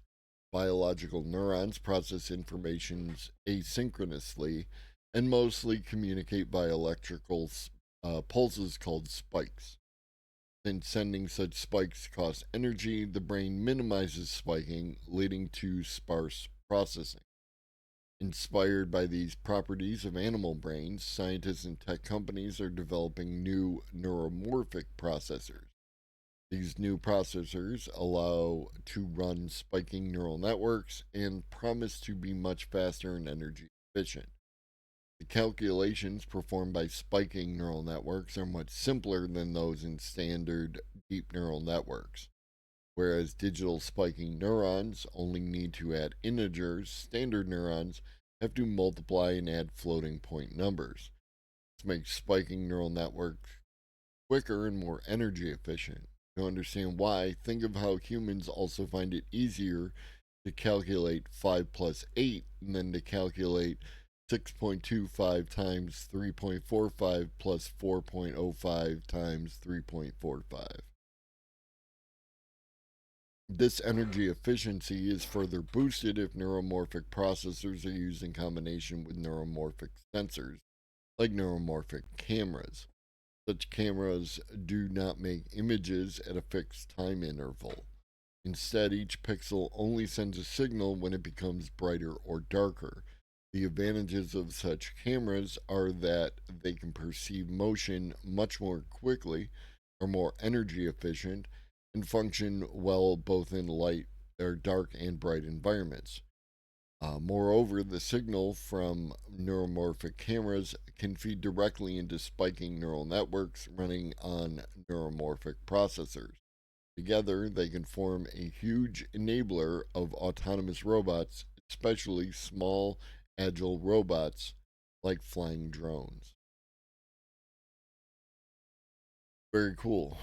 Biological neurons process information asynchronously and mostly communicate by electrical pulses called spikes. Since sending such spikes costs energy, the brain minimizes spiking, leading to sparse processing. Inspired by these properties of animal brains, scientists and tech companies are developing new neuromorphic processors. These new processors allow to run spiking neural networks and promise to be much faster and energy efficient. The calculations performed by spiking neural networks are much simpler than those in standard deep neural networks. Whereas digital spiking neurons only need to add integers, standard neurons have to multiply and add floating point numbers. This makes spiking neural networks quicker and more energy efficient. To understand why, think of how humans also find it easier to calculate 5 plus 8 than to calculate 6.25 times 3.45 plus 4.05 times 3.45. This energy efficiency is further boosted if neuromorphic processors are used in combination with neuromorphic sensors, like neuromorphic cameras. Such cameras do not make images at a fixed time interval. Instead, each pixel only sends a signal when it becomes brighter or darker. The advantages of such cameras are that they can perceive motion much more quickly, are more energy efficient, and function well both in light or dark and bright environments. Moreover, the signal from neuromorphic cameras can feed directly into spiking neural networks running on neuromorphic processors. Together, they can form a huge enabler of autonomous robots, especially small, agile robots like flying drones. Very cool.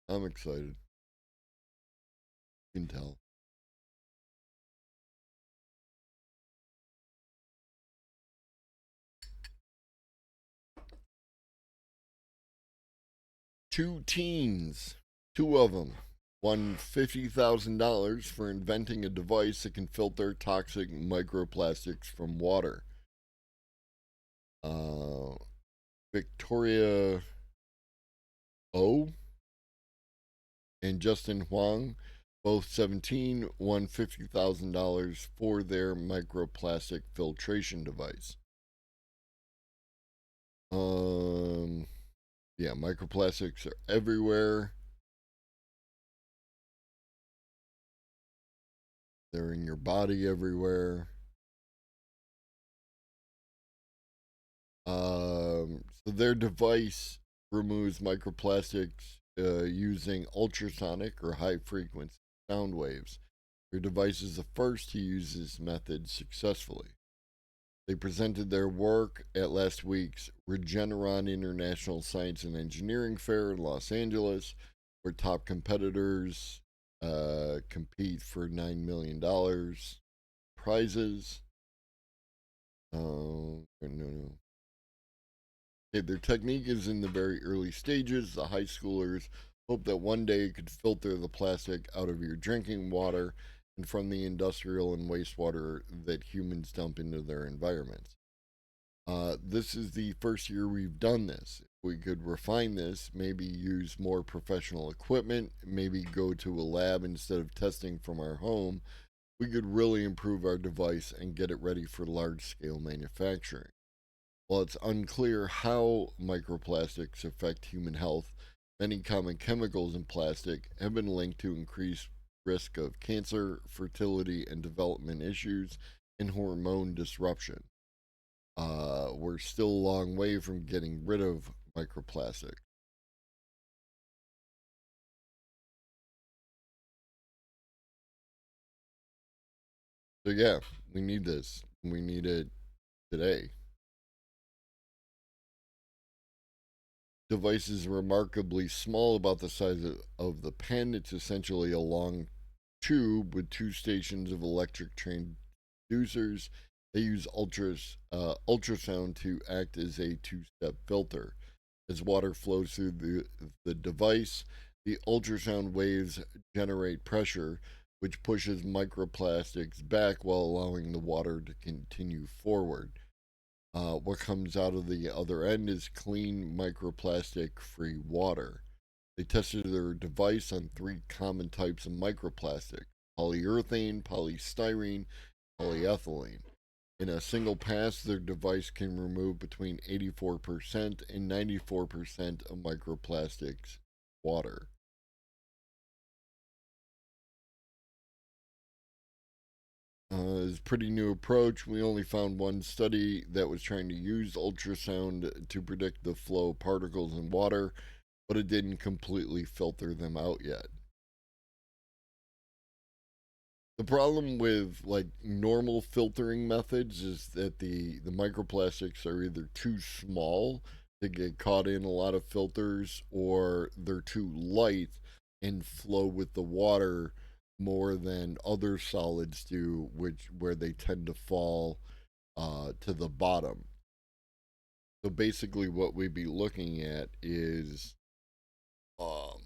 I'm excited. You can tell. Two teens, two of them, won $50,000 for inventing a device that can filter toxic microplastics from water. Uh, Victoria O and Justin Huang, both 17, won $50,000 for their microplastic filtration device. Yeah, microplastics are everywhere. They're in your body everywhere. So their device removes microplastics using ultrasonic or high frequency sound waves. Their device is the first to use this method successfully. They presented their work at last week's Regeneron International Science and Engineering Fair in Los Angeles, where top competitors compete for $9 million prizes. No. Okay, their technique is in the very early stages. The high schoolers hope that one day it could filter the plastic out of your drinking water and from the industrial and wastewater that humans dump into their environments. This is the first year we've done this. If we could refine this, maybe use more professional equipment, maybe go to a lab instead of testing from our home, we could really improve our device and get it ready for large scale manufacturing. While it's unclear how microplastics affect human health, many common chemicals in plastic have been linked to increased risk of cancer, fertility and development issues, and hormone disruption. We're still a long way from getting rid of microplastic. So yeah, we need this. We need it today. Device is remarkably small, about the size of the pen. It's essentially a long tube with two stations of electric transducers. They use ultrasound to act as a two-step filter. As water flows through the device, the ultrasound waves generate pressure, which pushes microplastics back while allowing the water to continue forward. What comes out of the other end is clean, microplastic free water. They tested their device on three common types of microplastic: polyurethane, polystyrene, polyethylene. In a single pass, their device can remove between 84% and 94% of microplastics water. It's a pretty new approach. We only found one study that was trying to use ultrasound to predict the flow of particles in water, but it didn't completely filter them out yet. The problem with like normal filtering methods is that the microplastics are either too small to get caught in a lot of filters, or they're too light and flow with the water more than other solids do, which where they tend to fall to the bottom. So basically, what we'd be looking at is, um,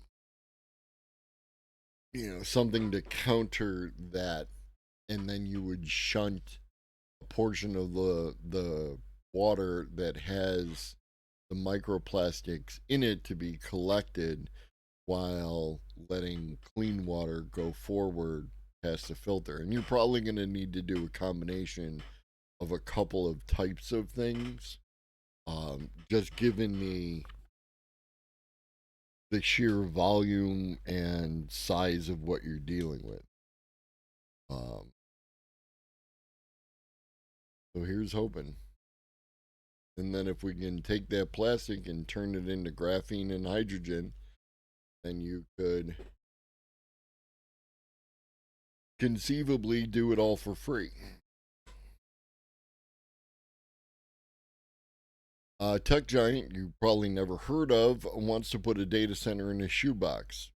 something to counter that, and then you would shunt a portion of the water that has the microplastics in it to be collected, while letting clean water go forward past the filter. And you're probably going to need to do a combination of a couple of types of things, just given the sheer volume and size of what you're dealing with. Um, so here's hoping. And then if we can take that plastic and turn it into graphene and hydrogen, then you could conceivably do it all for free. A tech giant you probably never heard of wants to put a data center in a shoebox.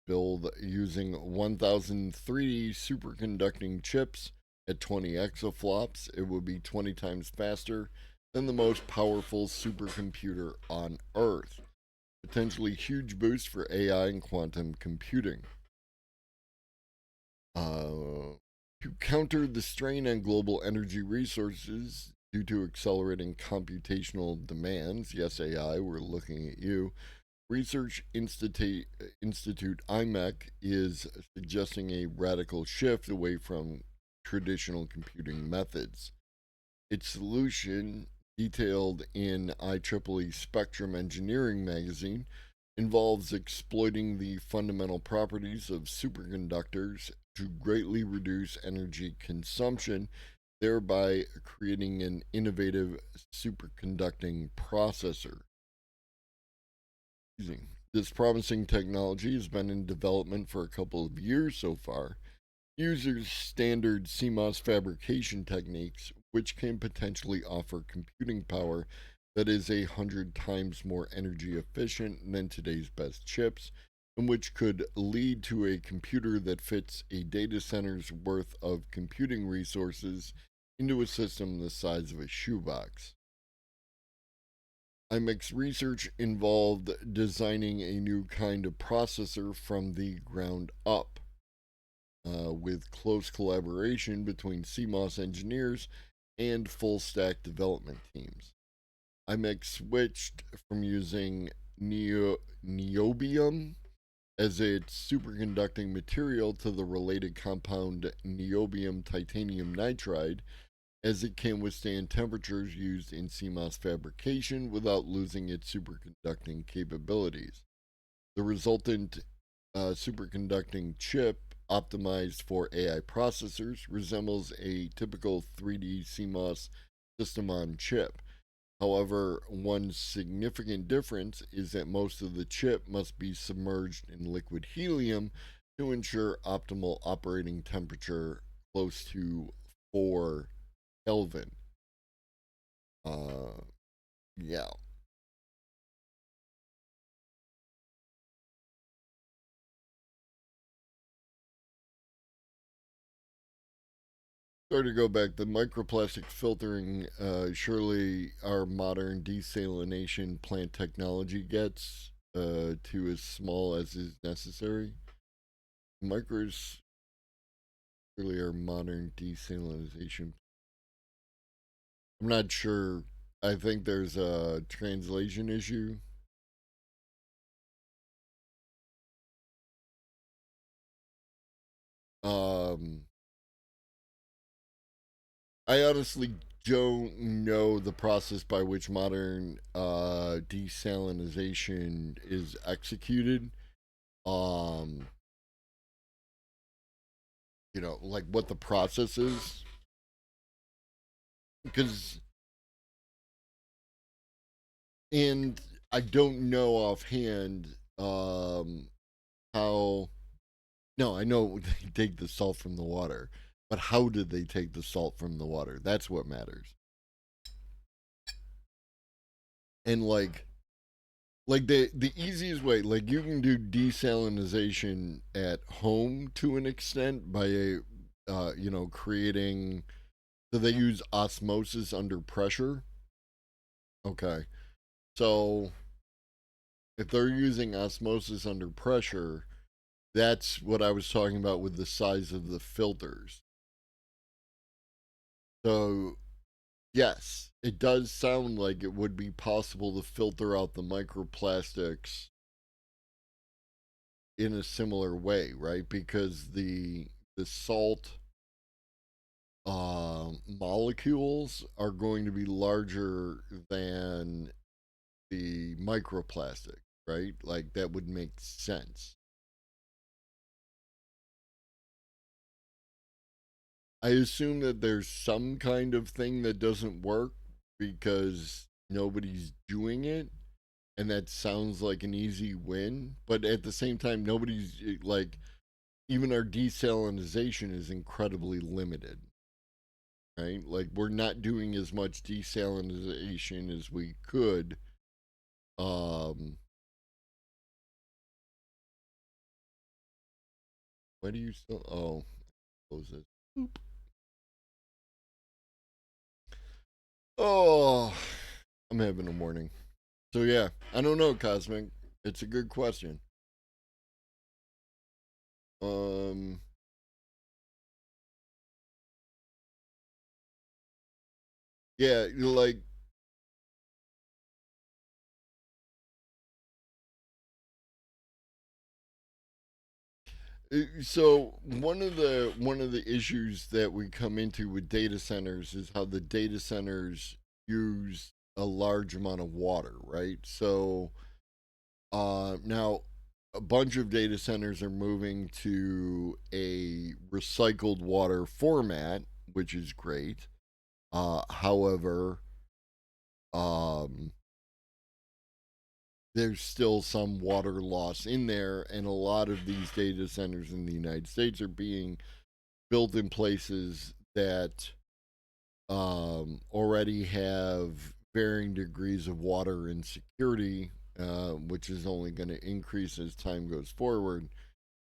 Build using 1,000 3D superconducting chips at 20 exaflops. It would be 20 times faster than the most powerful supercomputer on Earth. Potentially huge boost for AI and quantum computing. To counter the strain on global energy resources due to accelerating computational demands, yes, AI, we're looking at you. Research Institute IMEC is suggesting a radical shift away from traditional computing methods. Its solution, detailed in IEEE Spectrum Engineering magazine, involves exploiting the fundamental properties of superconductors to greatly reduce energy consumption, thereby creating an innovative superconducting processor. This promising technology has been in development for a couple of years so far. Uses standard CMOS fabrication techniques, which can potentially offer computing power that is 100 times more energy efficient than today's best chips, and which could lead to a computer that fits a data center's worth of computing resources into a system the size of a shoebox. IMEC's research involved designing a new kind of processor from the ground up, with close collaboration between CMOS engineers and full stack development teams. IMEC switched from using niobium as its superconducting material to the related compound niobium titanium nitride, as it can withstand temperatures used in CMOS fabrication without losing its superconducting capabilities. The resultant superconducting chip, optimized for AI processors, resembles a typical 3D CMOS system on chip. However, one significant difference is that most of the chip must be submerged in liquid helium to ensure optimal operating temperature close to 4 Kelvin. Uh, yeah. Sorry to go back. The microplastic filtering, surely our modern desalination plant technology gets to as small as is necessary. Micros surely our modern desalination. I'm not sure. I think there's a translation issue. Um, I honestly don't know the process by which modern desalination is executed. Um, like what the process is, because and I don't know offhand how. No, I know they take the salt from the water, but how did they take the salt from the water? That's what matters. And like the easiest way, like you can do desalination at home to an extent by creating. So they use osmosis under pressure. Okay, so if they're using osmosis under pressure, that's what I was talking about with the size of the filters. So yes, it does sound like it would be possible to filter out the microplastics in a similar way, right? Because the salt molecules are going to be larger than the microplastic, right? Like that would make sense. I assume that there's some kind of thing that doesn't work because nobody's doing it, and that sounds like an easy win. But at the same time, nobody's like, even our desalinization is incredibly limited, right? Like, we're not doing as much desalinization as we could. Um, why do you still? Oh, close it. Oh, I'm having a morning. So yeah, I don't know, Cosmic. It's a good question. Um, yeah, like so one of the issues that we come into with data centers is how the data centers use a large amount of water, right? So now a bunch of data centers are moving to a recycled water format, which is great. However, um, there's still some water loss in there, and a lot of these data centers in the United States are being built in places that already have varying degrees of water insecurity, which is only going to increase as time goes forward.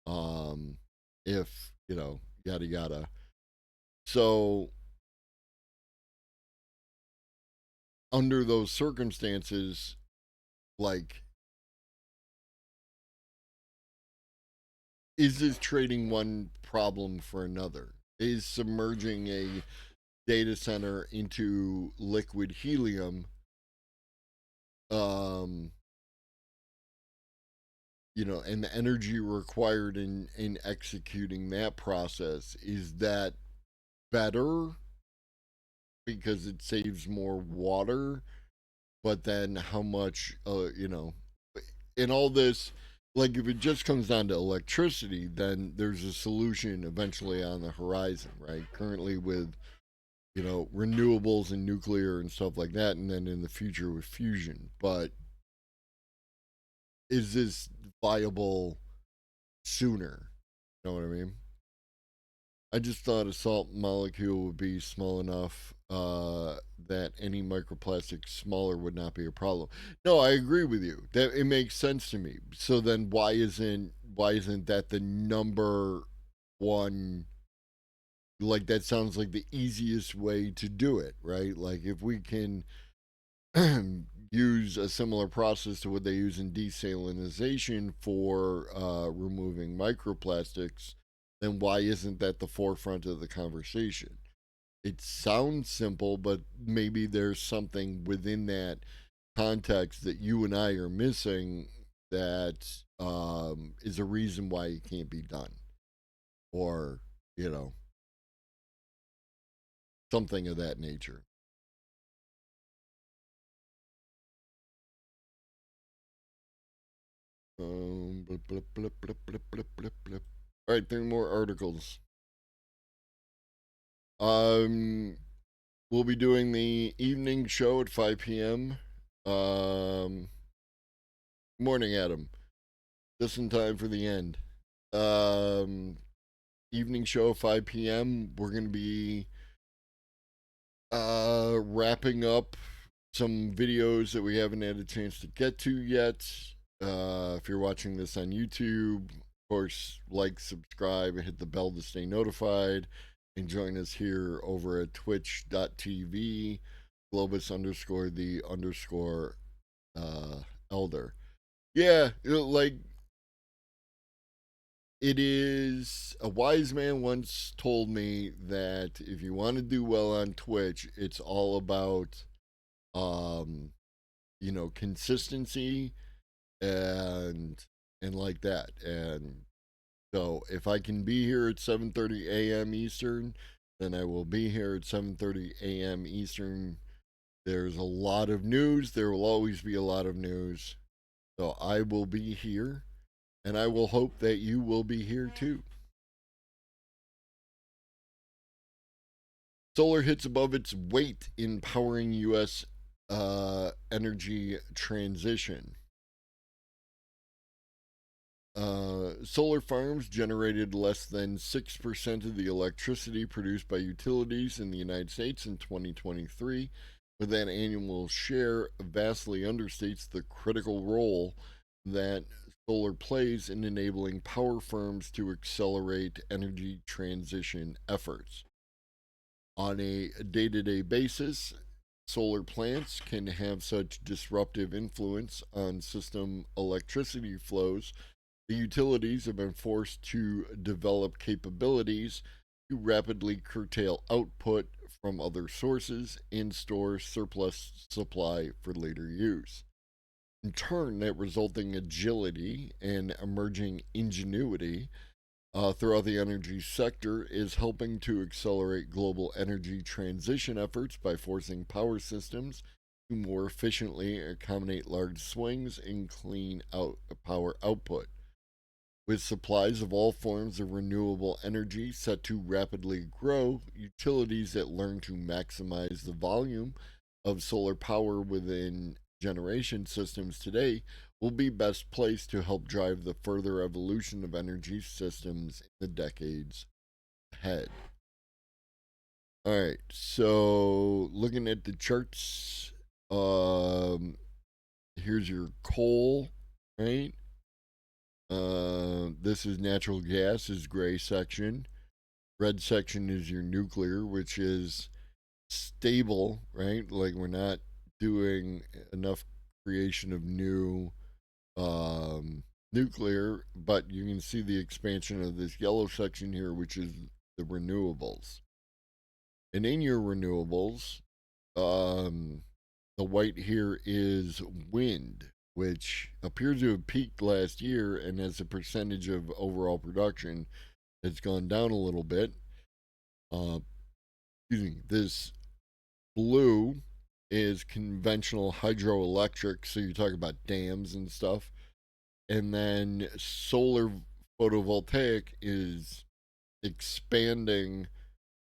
Um, if yada yada. So under those circumstances, like, is this trading one problem for another? Is submerging a data center into liquid helium, um, and the energy required in executing that process, is that better because it saves more water, but then how much, in all this, like if it just comes down to electricity, then there's a solution eventually on the horizon, right? Currently with, renewables and nuclear and stuff like that, and then in the future with fusion. But is this viable sooner? You know what I mean? I just thought a salt molecule would be small enough that any microplastic smaller would not be a problem. No, I agree with you. That it makes sense to me. So then why isn't that the number one? Like that sounds like the easiest way to do it, right? Like if we can use a similar process to what they use in desalinization for removing microplastics, then why isn't that the forefront of the conversation? It sounds simple, but maybe there's something within that context that you and I are missing that is a reason why it can't be done, or you know, something of that nature. Blip, blip, blip, blip, blip, blip, blip, blip. All right, 3 more articles. Um, we'll be doing the evening show at 5 p.m. Um, morning, Adam. Just in time for the end. Um, evening show 5 p.m. We're gonna be wrapping up some videos that we haven't had a chance to get to yet. If you're watching this on YouTube, of course, like, subscribe, and hit the bell to stay notified. And join us here over at twitch.tv, Globus underscore the underscore elder. Yeah, like it is. A wise man once told me that if you want to do well on Twitch, it's all about um, consistency and like that. And so if I can be here at 7:30 a.m. Eastern, then I will be here at 7:30 a.m. Eastern. There's a lot of news. There will always be a lot of news. So I will be here, and I will hope that you will be here too. Solar hits above its weight in powering U.S. Energy transition. Solar farms generated less than 6% of the electricity produced by utilities in the United States in 2023, but that annual share vastly understates the critical role that solar plays in enabling power firms to accelerate energy transition efforts. On a day to day basis, solar plants can have such disruptive influence on system electricity flows. The utilities have been forced to develop capabilities to rapidly curtail output from other sources and store surplus supply for later use. In turn, that resulting agility and emerging ingenuity throughout the energy sector is helping to accelerate global energy transition efforts by forcing power systems to more efficiently accommodate large swings in clean power output. With supplies of all forms of renewable energy set to rapidly grow, utilities that learn to maximize the volume of solar power within generation systems today will be best placed to help drive the further evolution of energy systems in the decades ahead. All right, so looking at the charts, here's your coal, right? This is natural gas, is gray section. Red section is your nuclear, which is stable, right? Like we're not doing enough creation of new nuclear, but you can see the expansion of this yellow section here, which is the renewables. And in your renewables, um, the white here is wind, which appears to have peaked last year, and as a percentage of overall production, it's gone down a little bit. Excuse me. This Blue is conventional hydroelectric, so you talk about dams and stuff. And then solar photovoltaic is expanding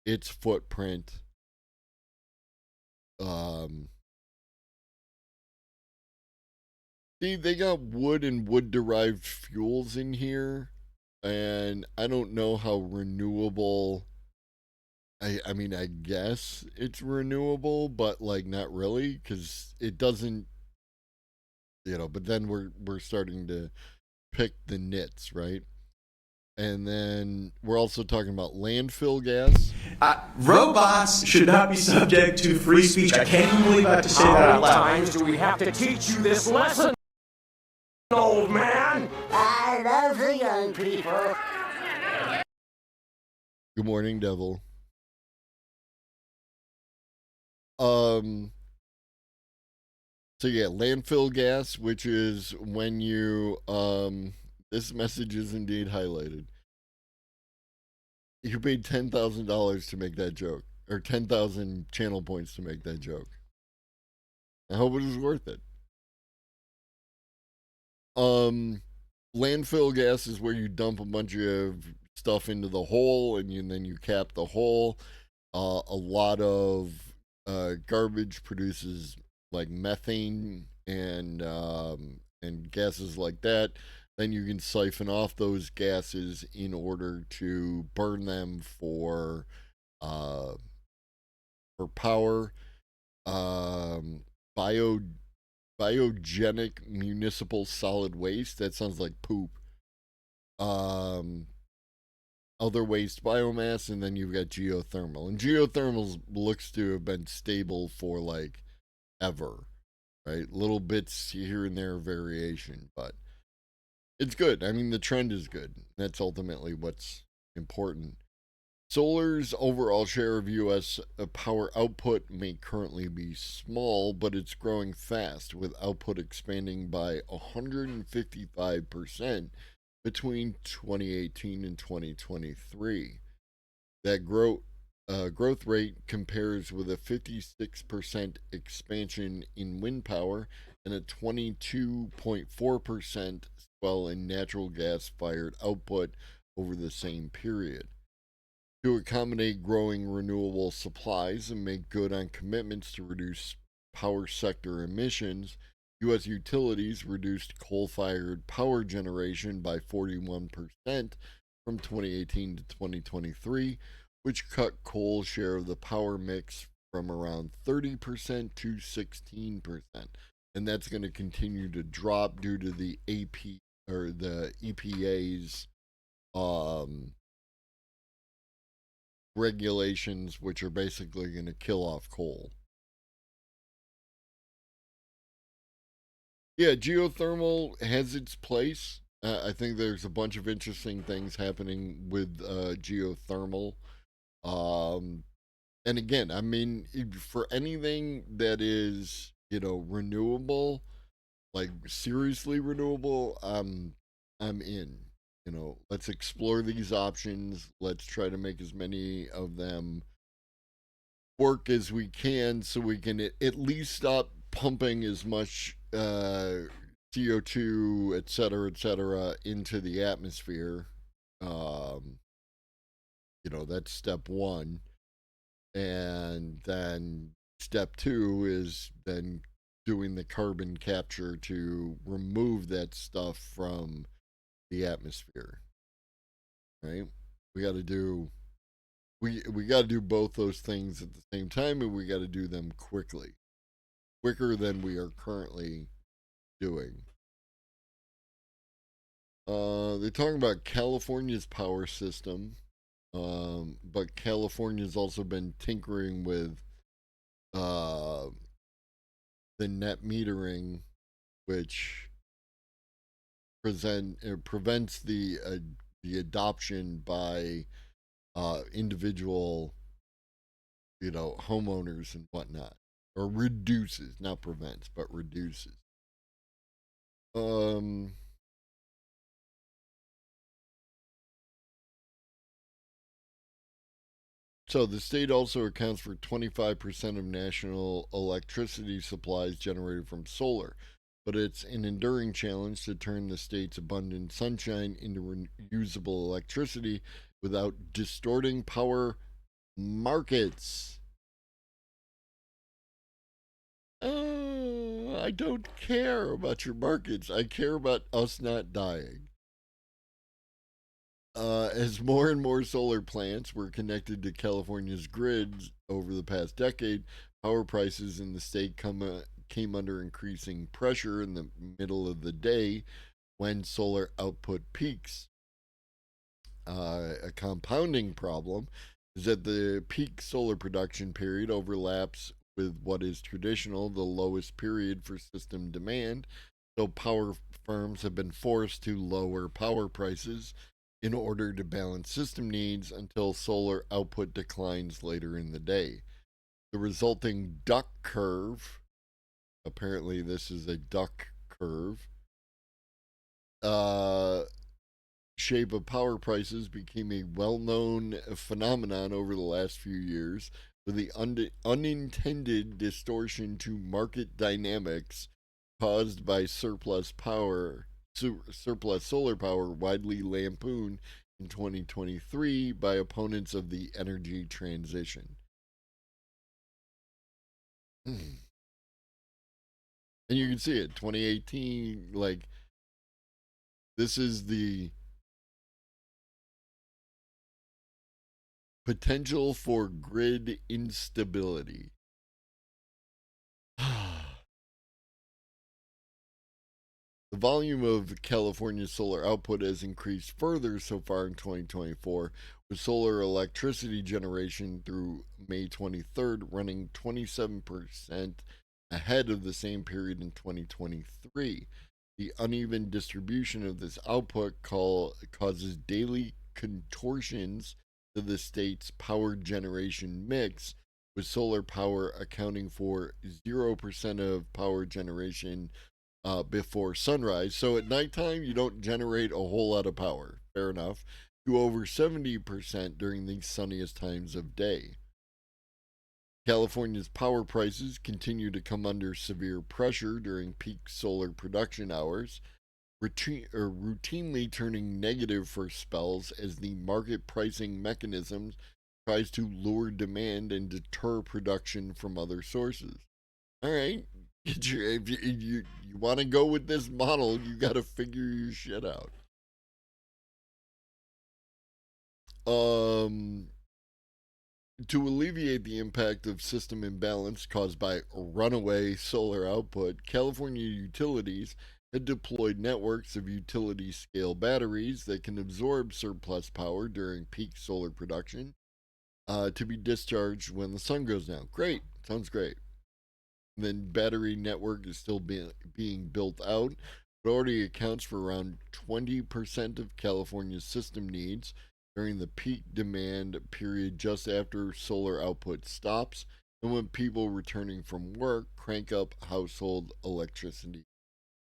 its footprint. See, they got wood and wood derived fuels in here, and I don't know how renewable. I mean, I guess it's renewable, but like not really, because it doesn't, but then we're starting to pick the nits, right? And then we're also talking about landfill gas. Robots should not be subject to free speech. I can't even believe I have to say that How out many loud. times do we have to teach you this lesson, old man? I love the young people. Good morning, Devil. So yeah, landfill gas, which is when you this message is indeed highlighted. You paid $10,000 to make that joke, or 10,000 channel points to make that joke. I hope it was worth it. Landfill gas is where you dump a bunch of stuff into the hole, and then you cap the hole. A lot of garbage produces like methane and gases like that. Then you can siphon off those gases in order to burn them for power. Bio biogenic municipal solid waste. That sounds like poop. Um, Other waste biomass, and then you've got geothermal. And geothermal looks to have been stable for like ever, right? Little bits here and there variation, but it's good. I mean, the trend is good. That's ultimately what's important. Solar's overall share of U.S. power output may currently be small, but it's growing fast, with output expanding by 155% between 2018 and 2023. That growth rate compares with a 56% expansion in wind power and a 22.4% swell in natural gas fired output over the same period. To accommodate growing renewable supplies and make good on commitments to reduce power sector emissions, U.S. utilities reduced coal fired power generation by 41% from 2018 to 2023, which cut coal's share of the power mix from around 30% to 16%. And that's going to continue to drop due to the EPA's regulations, which are basically going to kill off coal. Yeah, geothermal has its place. I think there's a bunch of interesting things happening with geothermal. And again, I mean, for anything that is, renewable, like seriously renewable, I'm in. Let's explore these options. Let's try to make as many of them work as we can, so we can at least stop pumping as much CO2, et cetera, into the atmosphere. That's step one. And then step two is then doing the carbon capture to remove that stuff from the atmosphere. Right? We got to do we got to do both those things at the same time, and we got to do them quicker than we are currently doing. They're talking about California's power system, but California's also been tinkering with the net metering, which prevents the adoption by individual, homeowners and whatnot, or reduces, not prevents, but reduces. So the state also accounts for 25% of national electricity supplies generated from solar, but it's an enduring challenge to turn the state's abundant sunshine into reusable electricity without distorting power markets. I don't care about your markets. I care about us not dying. As more and more solar plants were connected to California's grids over the past decade, power prices in the state came under increasing pressure in the middle of the day when solar output peaks. A compounding problem is that the peak solar production period overlaps with what is traditional the lowest period for system demand, so power firms have been forced to lower power prices in order to balance system needs until solar output declines later in the day. The resulting duck curve, apparently, this is a duck curve, uh, shape of power prices became a well known phenomenon over the last few years, with the unintended distortion to market dynamics caused by surplus solar power widely lampooned in 2023 by opponents of the energy transition. And you can see it, 2018, like, this is the potential for grid instability. The volume of California's solar output has increased further so far in 2024, with solar electricity generation through May 23rd running 27% ahead of the same period in 2023. The uneven distribution of this output causes daily contortions to the state's power generation mix, with solar power accounting for 0% of power generation before sunrise. So at nighttime, you don't generate a whole lot of power. Fair enough. To over 70% during the sunniest times of day. California's power prices continue to come under severe pressure during peak solar production hours, routinely turning negative for spells as the market pricing mechanism tries to lure demand and deter production from other sources. All right, if you want to go with this model, you got to figure your shit out. To alleviate the impact of system imbalance caused by runaway solar output, California utilities had deployed networks of utility scale batteries that can absorb surplus power during peak solar production to be discharged when the sun goes down. Great, sounds great. Then battery network is still being built out. It already accounts for around 20% of California's system needs during the peak demand period just after solar output stops and when people returning from work crank up household electricity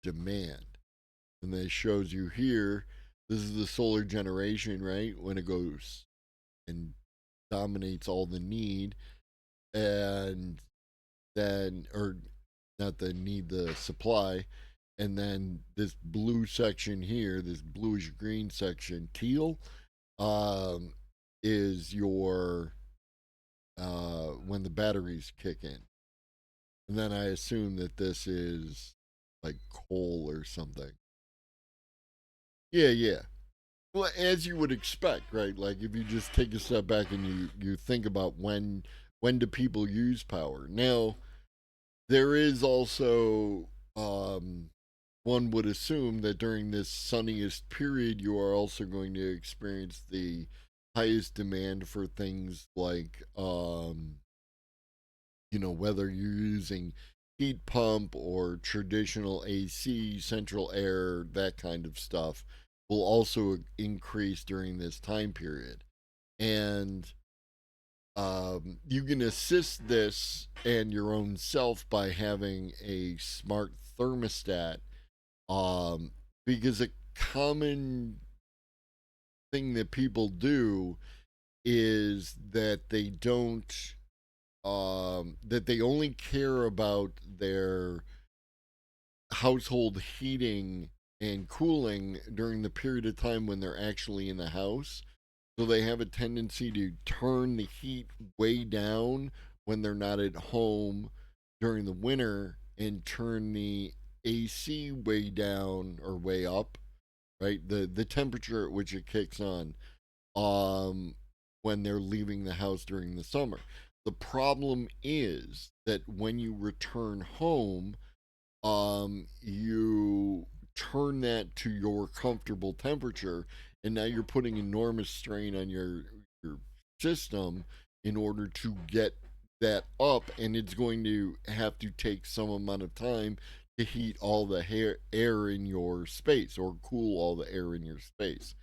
demand. And that shows you here, this is the solar generation, right? When it goes and dominates all the need. And then, or not the need, the supply. And then this blue section here, this bluish green section, teal, um, is your when the batteries kick in. And then I assume that this is like coal or something. Yeah, yeah. Well, as you would expect, right? Like if you just take a step back and you think about when do people use power. Now, there is also one would assume that during this sunniest period, you are also going to experience the highest demand for things like, whether you're using heat pump or traditional AC, central air, that kind of stuff will also increase during this time period. And you can assist this and your own self by having a smart thermostat, because a common thing that people do is that they don't that they only care about their household heating and cooling during the period of time when they're actually in the house. So they have a tendency to turn the heat way down when they're not at home during the winter and turn the AC way down or way up, right? The temperature at which it kicks on um when they're leaving the house during the summer. The problem is that when you return home, you turn that to your comfortable temperature, and now you're putting enormous strain on your system in order to get that up, and it's going to have to take some amount of time to heat all the air in your space or cool all the air in your space.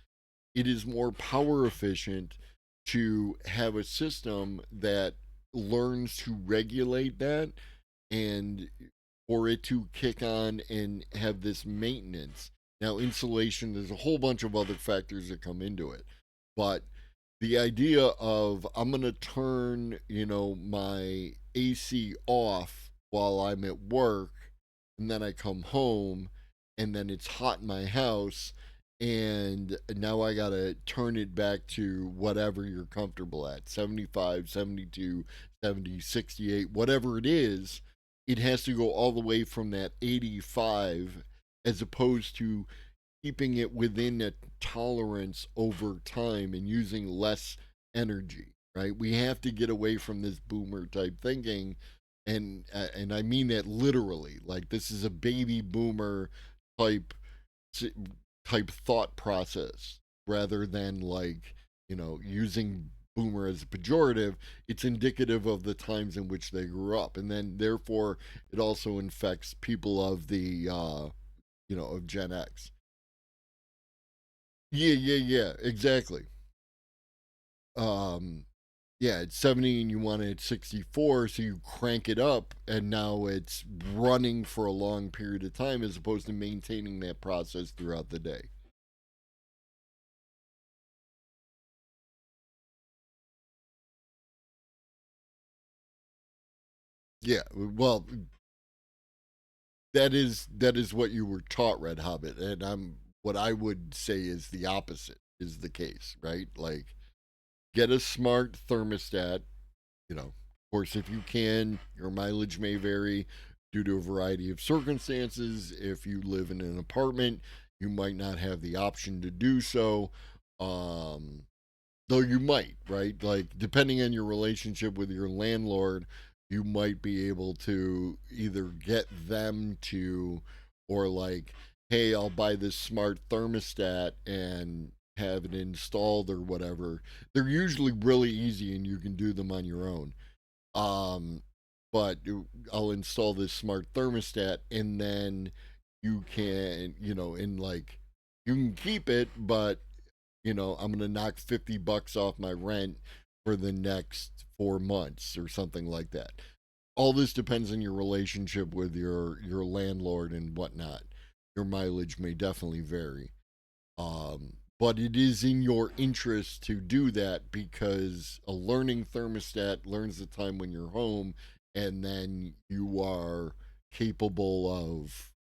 It is more power efficient to have a system that learns to regulate that, and for it to kick on and have this maintenance. Now, insulation, there's a whole bunch of other factors that come into it. But the idea of I'm going to turn, my AC off while I'm at work, and then I come home and then it's hot in my house, and now I got to turn it back to whatever you're comfortable at, 75, 72, 70, 68, whatever it is. It has to go all the way from that 85, as opposed to keeping it within a tolerance over time and using less energy, right? We have to get away from this boomer type thinking, and I mean that literally. Like, this is a baby boomer type type thought process, rather than, like, using boomer as a pejorative. It's indicative of the times in which they grew up, and then therefore it also infects people of the of Gen X. Yeah, exactly. Um, yeah, it's 70 and you want it at 64, so you crank it up, and now it's running for a long period of time as opposed to maintaining that process throughout the day. Yeah, well, that is what you were taught, Red Hobbit, and what I would say is the opposite is the case, right? Like, get a smart thermostat. Of course, if you can, your mileage may vary due to a variety of circumstances. If you live in an apartment, you might not have the option to do so. Um, though you might, right? Like, depending on your relationship with your landlord, you might be able to either get them to, or like, hey, I'll buy this smart thermostat and have it installed or whatever. They're usually really easy and you can do them on your own. Um, but I'll install this smart thermostat, and then you can, and like, you can keep it, but I'm gonna knock $50 off my rent for the next 4 months or something like that. All this depends on your relationship with your landlord and whatnot. Your mileage may definitely vary. But it is in your interest to do that, because a learning thermostat learns the time when you're home, and then you are capable of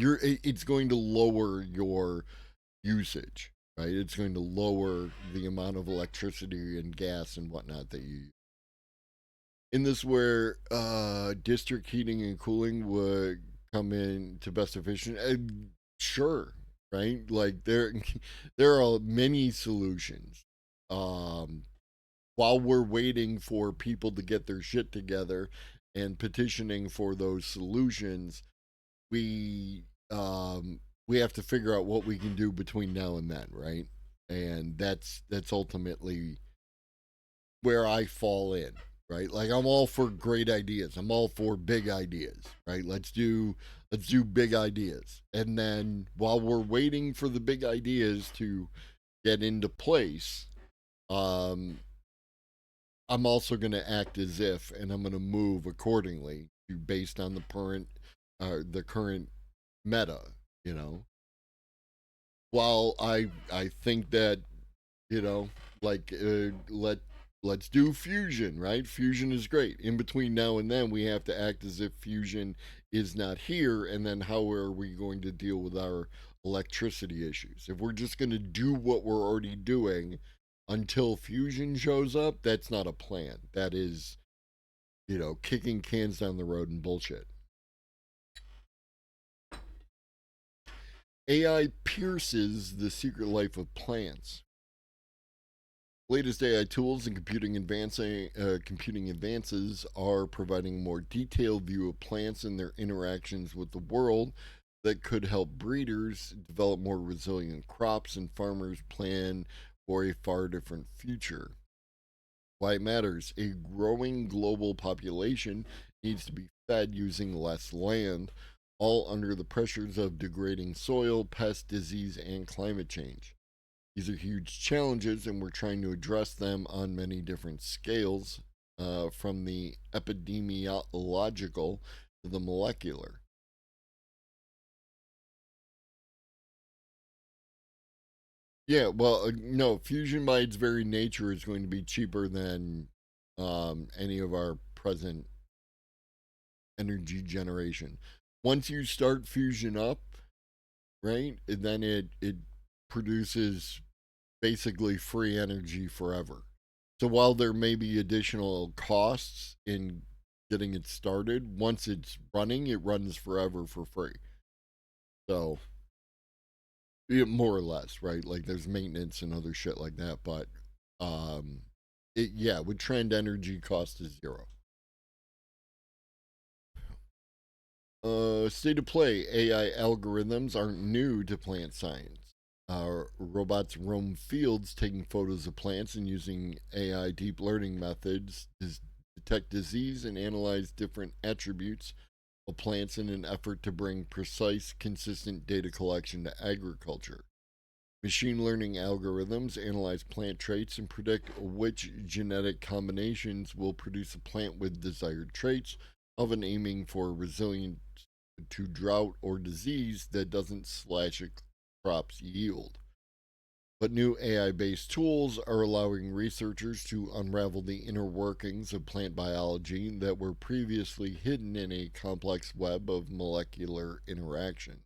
it's going to lower your usage, right? It's going to lower the amount of electricity and gas and whatnot that you use. In this, where district heating and cooling would come in to best efficient, sure, right? Like, there are many solutions. Um, while we're waiting for people to get their shit together and petitioning for those solutions, we we have to figure out what we can do between now and then, right? And that's ultimately where I fall in, right? Like, I'm all for great ideas. I'm all for big ideas, right? Let's do big ideas. And then while we're waiting for the big ideas to get into place, um I'm also going to act as if, and I'm going to move accordingly based on the current meta, you know. While I think that You know, like let's do fusion, right? Fusion is great. In between now and then, we have to act as if fusion is not here, and then how are we going to deal with our electricity issues? If we're just going to do what we're already doing until fusion shows up, that's not a plan. That is, kicking cans down the road and bullshit. AI pierces the secret life of plants. Latest AI tools and computing advances are providing a more detailed view of plants and their interactions with the world that could help breeders develop more resilient crops and farmers plan for a far different future. Why it matters: a growing global population needs to be fed using less land, all under the pressures of degrading soil, pest, disease, and climate change. These are huge challenges, and we're trying to address them on many different scales, from the epidemiological to the molecular. Yeah, well, no, fusion by its very nature is going to be cheaper than any of our present energy generation. Once you start fusion up, right, then it produces basically free energy forever. So while there may be additional costs in getting it started, once it's running, it runs forever for free. So, yeah, more or less, right? Like there's maintenance and other shit like that, but yeah, with trend energy cost is zero. State of play: AI algorithms aren't new to plant science. Robots roam fields taking photos of plants and using AI deep learning methods to detect disease and analyze different attributes of plants in an effort to bring precise, consistent data collection to agriculture. Machine learning algorithms analyze plant traits and predict which genetic combinations will produce a plant with desired traits, often aiming for resilience to drought or disease that doesn't slash a crop's yield. But new AI based tools are allowing researchers to unravel the inner workings of plant biology that were previously hidden in a complex web of molecular interaction.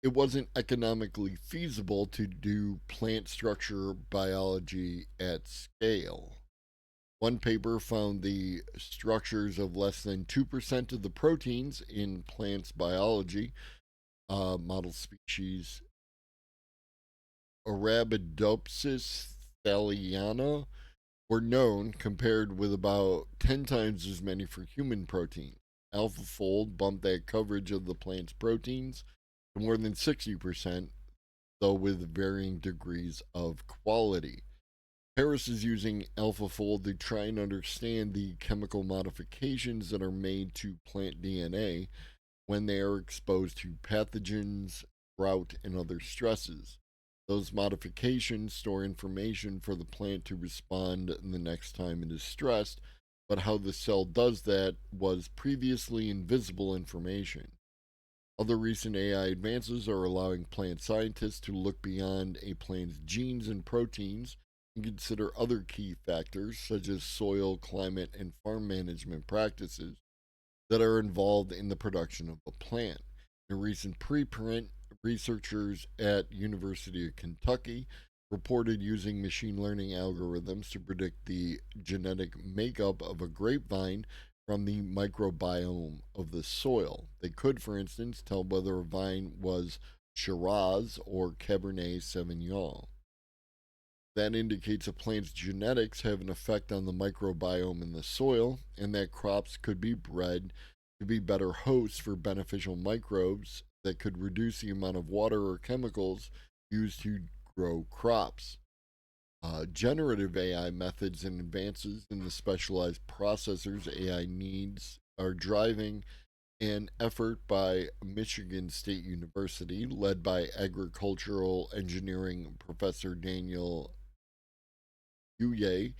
It wasn't economically feasible to do plant structure biology at scale. One paper found the structures of less than 2% of the proteins in plants' biology, model species Arabidopsis thaliana, were known, compared with about 10 times as many for human protein. AlphaFold bumped that coverage of the plant's proteins to more than 60%, though with varying degrees of quality. Harris is using AlphaFold to try and understand the chemical modifications that are made to plant DNA when they are exposed to pathogens, drought, and other stresses. Those modifications store information for the plant to respond the next time it is stressed, but how the cell does that was previously invisible information. Other recent AI advances are allowing plant scientists to look beyond a plant's genes and proteins and consider other key factors such as soil, climate, and farm management practices that are involved in the production of a plant. In a recent preprint, researchers at University of Kentucky reported using machine learning algorithms to predict the genetic makeup of a grapevine from the microbiome of the soil. They could, for instance, tell whether a vine was Shiraz or Cabernet Sauvignon. That indicates a plant's genetics have an effect on the microbiome in the soil, and that crops could be bred to be better hosts for beneficial microbes that could reduce the amount of water or chemicals used to grow crops. Generative AI methods and advances in the specialized processors AI needs are driving an effort by Michigan State University, led by agricultural engineering professor Daniel Huye,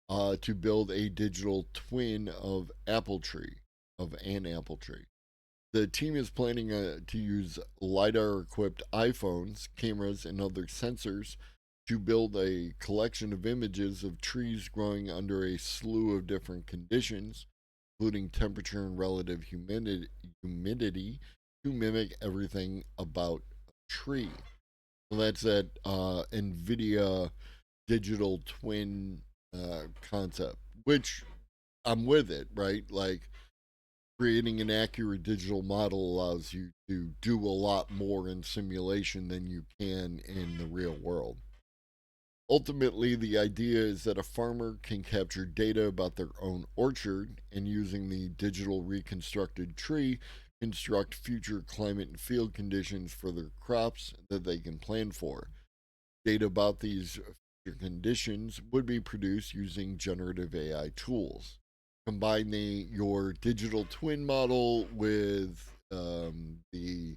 to build a digital twin of an apple tree. The team is planning to use LiDAR equipped iPhones, cameras, and other sensors to build a collection of images of trees growing under a slew of different conditions, including temperature and relative humidity to mimic everything about a tree. So that's that NVIDIA digital twin concept, which I'm with it, right? Like, creating an accurate digital model allows you to do a lot more in simulation than you can in the real world. Ultimately, the idea is that a farmer can capture data about their own orchard and, using the digital reconstructed tree, construct future climate and field conditions for their crops that they can plan for. Data about these future conditions would be produced using generative AI tools. Combine your digital twin model with the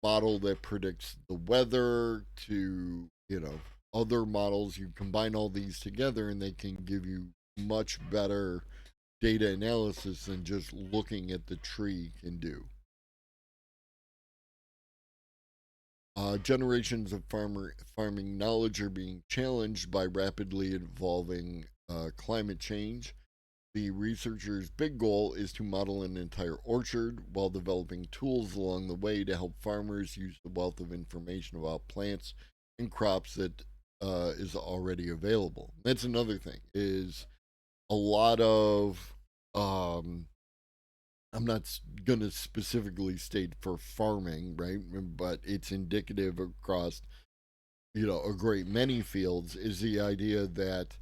model that predicts the weather to, other models. You combine all these together and they can give you much better data analysis than just looking at the tree can do. Generations of farming knowledge are being challenged by rapidly evolving climate change. The researchers' big goal is to model an entire orchard while developing tools along the way to help farmers use the wealth of information about plants and crops that is already available. That's another thing, is a lot of I'm not going to specifically state for farming, right? But it's indicative across, a great many fields, is the idea that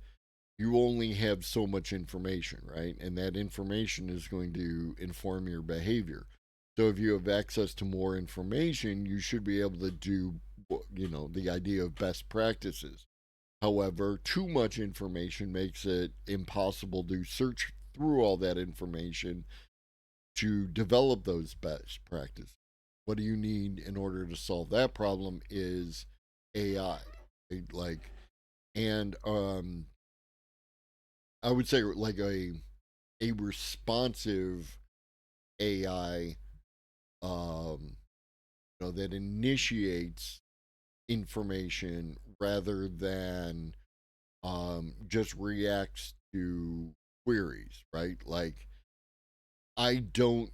you only have so much information, right? And that information is going to inform your behavior. So if you have access to more information, you should be able to do, the idea of best practices. However, too much information makes it impossible to search through all that information to develop those best practices. What do you need in order to solve that problem is AI, right? Like, and I would say like a responsive AI, that initiates information rather than just reacts to queries, right? Like, I don't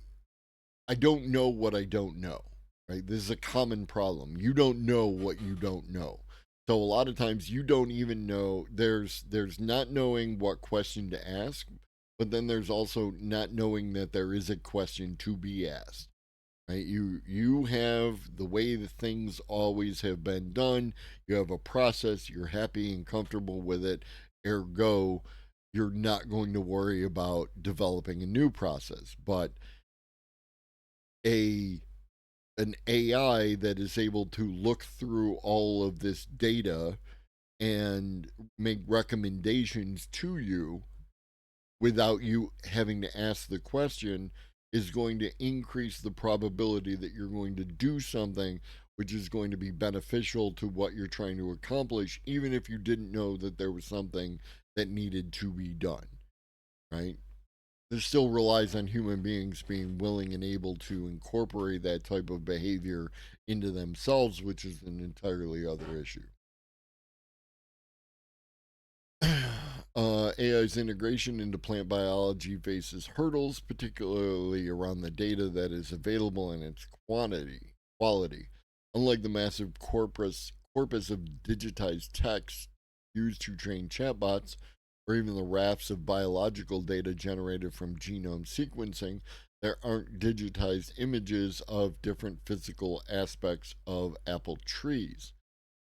I don't know what I don't know, right? This is a common problem. You don't know what you don't know. So a lot of times you don't even know. There's not knowing what question to ask, but then there's also not knowing that there is a question to be asked. Right? You have the way the things always have been done. You have a process. You're happy and comfortable with it. Ergo, you're not going to worry about developing a new process. But a an AI that is able to look through all of this data and make recommendations to you without you having to ask the question is going to increase the probability that you're going to do something which is going to be beneficial to what you're trying to accomplish, even if you didn't know that there was something that needed to be done, right? This still relies on human beings being willing and able to incorporate that type of behavior into themselves, which is an entirely other issue. AI's integration into plant biology faces hurdles, particularly around the data that is available and its quality. Unlike the massive corpus of digitized text used to train chatbots, or even the rafts of biological data generated from genome sequencing, there aren't digitized images of different physical aspects of apple trees.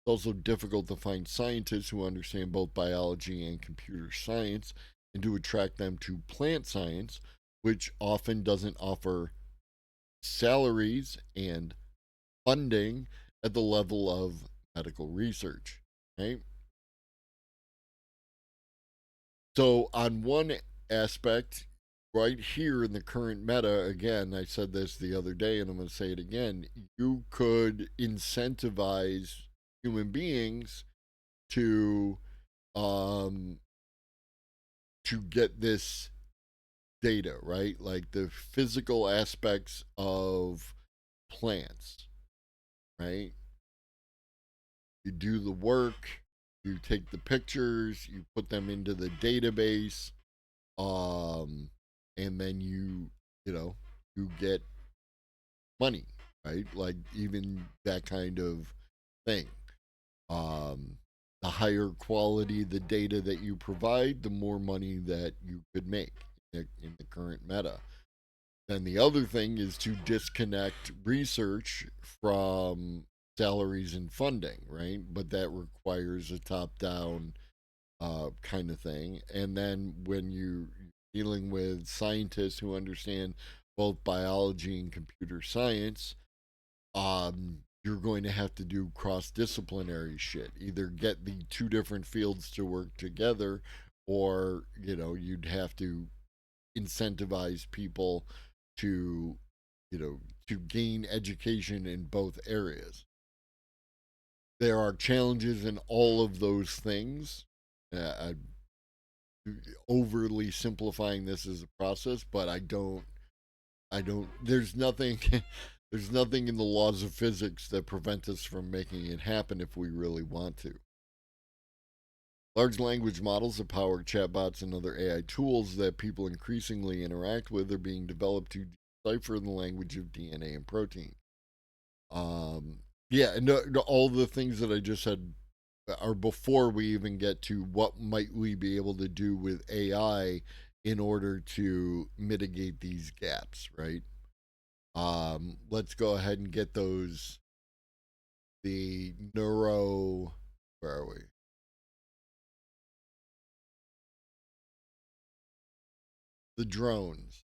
It's also difficult to find scientists who understand both biology and computer science and to attract them to plant science, which often doesn't offer salaries and funding at the level of medical research, right? So, on one aspect, right here in the current meta, again, I said this the other day and I'm going to say it again, you could incentivize human beings to um to get this data, right? Like the physical aspects of plants, right? You do the work, you take the pictures, you put them into the database, and then you know, you get money, right? Like even that kind of thing. Um, the higher quality the data that you provide, the more money that you could make in the current meta. Then the other thing is to disconnect research from salaries and funding, right? But that requires a top down kind of thing. And then when you're dealing with scientists who understand both biology and computer science, you're going to have to do cross disciplinary shit. Either get the two different fields to work together, or, you'd have to incentivize people to, to gain education in both areas. There are challenges in all of those things. I'm overly simplifying this as a process, but I don't there's nothing there's nothing in the laws of physics that prevent us from making it happen if we really want to. Large language models that power chatbots and other AI tools that people increasingly interact with are being developed to decipher the language of DNA and protein. Yeah, and all the things that I just said are before we even get to what might we be able to do with AI in order to mitigate these gaps, right? Let's go ahead and get those. The neuro, where are we? The drones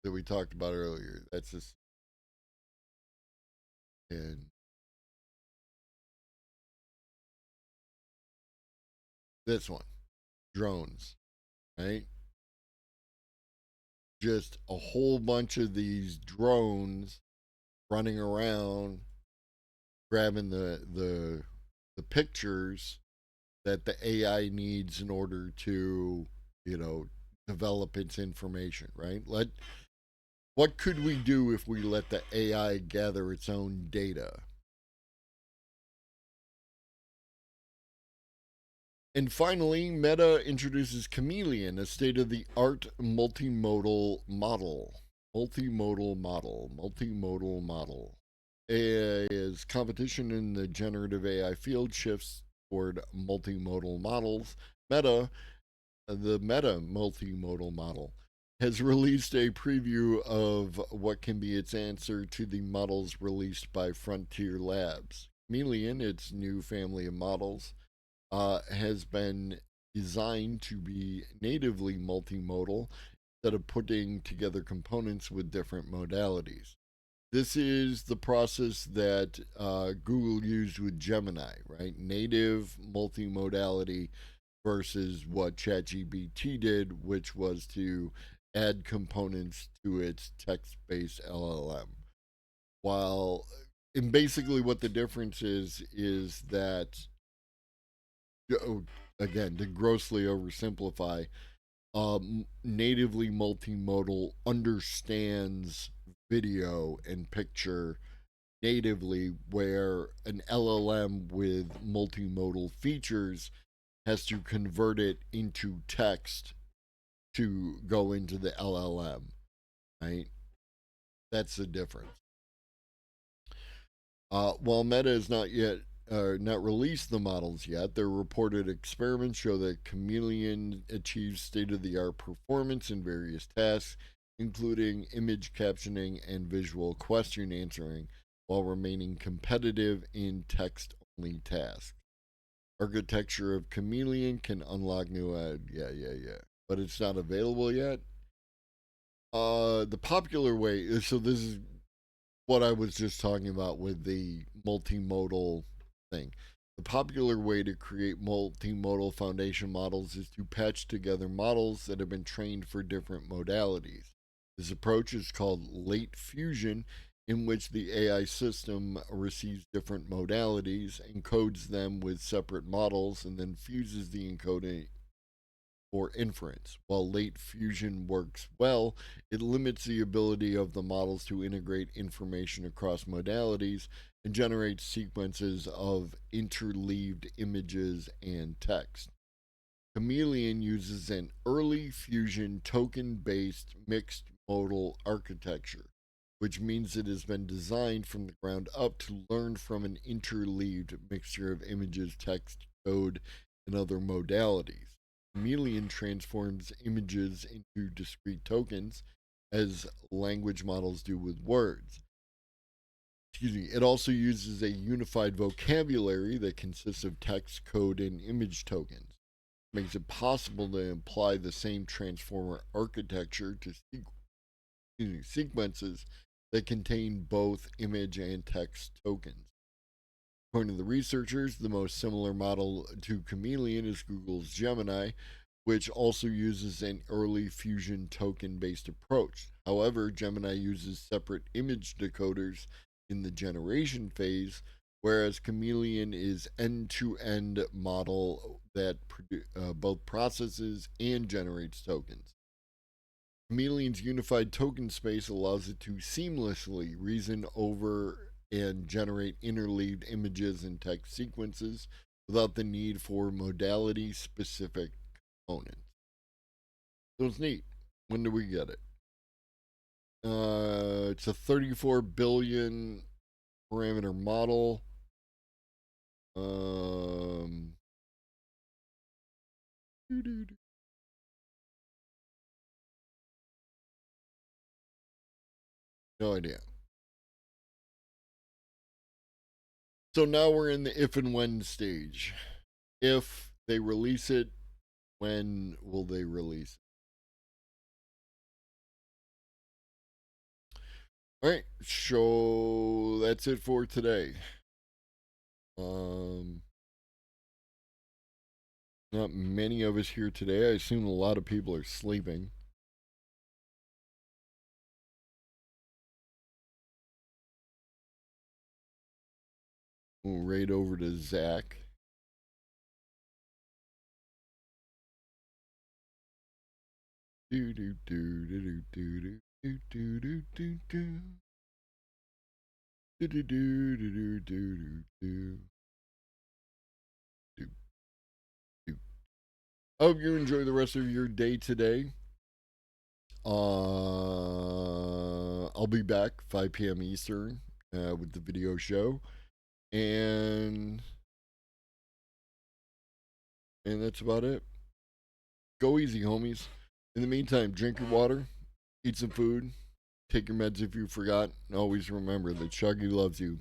that we talked about earlier. That's just, and this one, drones, right? Just a whole bunch of these drones running around, grabbing the pictures that the AI needs in order to, you know, develop its information, right? What could we do if we let the AI gather its own data? And finally, Meta introduces Chameleon, a state of the art multimodal model. Multimodal model. As competition in the generative AI field shifts toward multimodal models, the Meta multimodal model, has released a preview of what can be its answer to the models released by Frontier Labs. Chameleon, its new family of models, has been designed to be natively multimodal instead of putting together components with different modalities. This is the process that Google used with Gemini, right? Native multimodality versus what ChatGPT did, which was to add components to its text based LLM. While, and basically, what the difference is that, again, to grossly oversimplify, natively multimodal understands video and picture natively, where an LLM with multimodal features has to convert it into text to go into the LLM, right? That's the difference. While Meta has not released the models yet, their reported experiments show that Chameleon achieves state-of-the-art performance in various tasks, including image captioning and visual question answering, while remaining competitive in text-only tasks. Architecture of Chameleon can unlock new yeah. But it's not available yet. The popular way, so this is what I was just talking about with the multimodal thing. The popular way to create multimodal foundation models is to patch together models that have been trained for different modalities. This approach is called late fusion, in which the AI system receives different modalities, encodes them with separate models, and then fuses the encoding for inference. While late fusion works well, it limits the ability of the models to integrate information across modalities and generate sequences of interleaved images and text. Chameleon uses an early fusion token based mixed modal architecture, which means it has been designed from the ground up to learn from an interleaved mixture of images, text, code, and other modalities. Chameleon transforms images into discrete tokens as language models do with words. Excuse me. It also uses a unified vocabulary that consists of text, code, and image tokens. It makes it possible to apply the same transformer architecture to sequences that contain both image and text tokens. According to the researchers, the most similar model to Chameleon is Google's Gemini, which also uses an early fusion token based approach. However, Gemini uses separate image decoders in the generation phase, whereas Chameleon is end-to-end model that both processes and generates tokens. Chameleon's unified token space allows it to seamlessly reason over and generate interleaved images and text sequences without the need for modality-specific components. So it's neat. When do we get it? It's a 34 billion parameter model. No idea. So now we're in the if and when stage. If they release it, when will they release it? All right, so that's it for today. Not many of us here today. I assume a lot of people are sleeping. We'll raid over to Zach. Do do do do do do do do do do. Do do do do do do do do do. I hope you enjoy the rest of your day today. I'll be back 5 p.m. Eastern with the video show, and that's about it. Go easy, homies. In the meantime, drink your water, eat some food, take your meds if you forgot, and always remember that Shuggy loves you.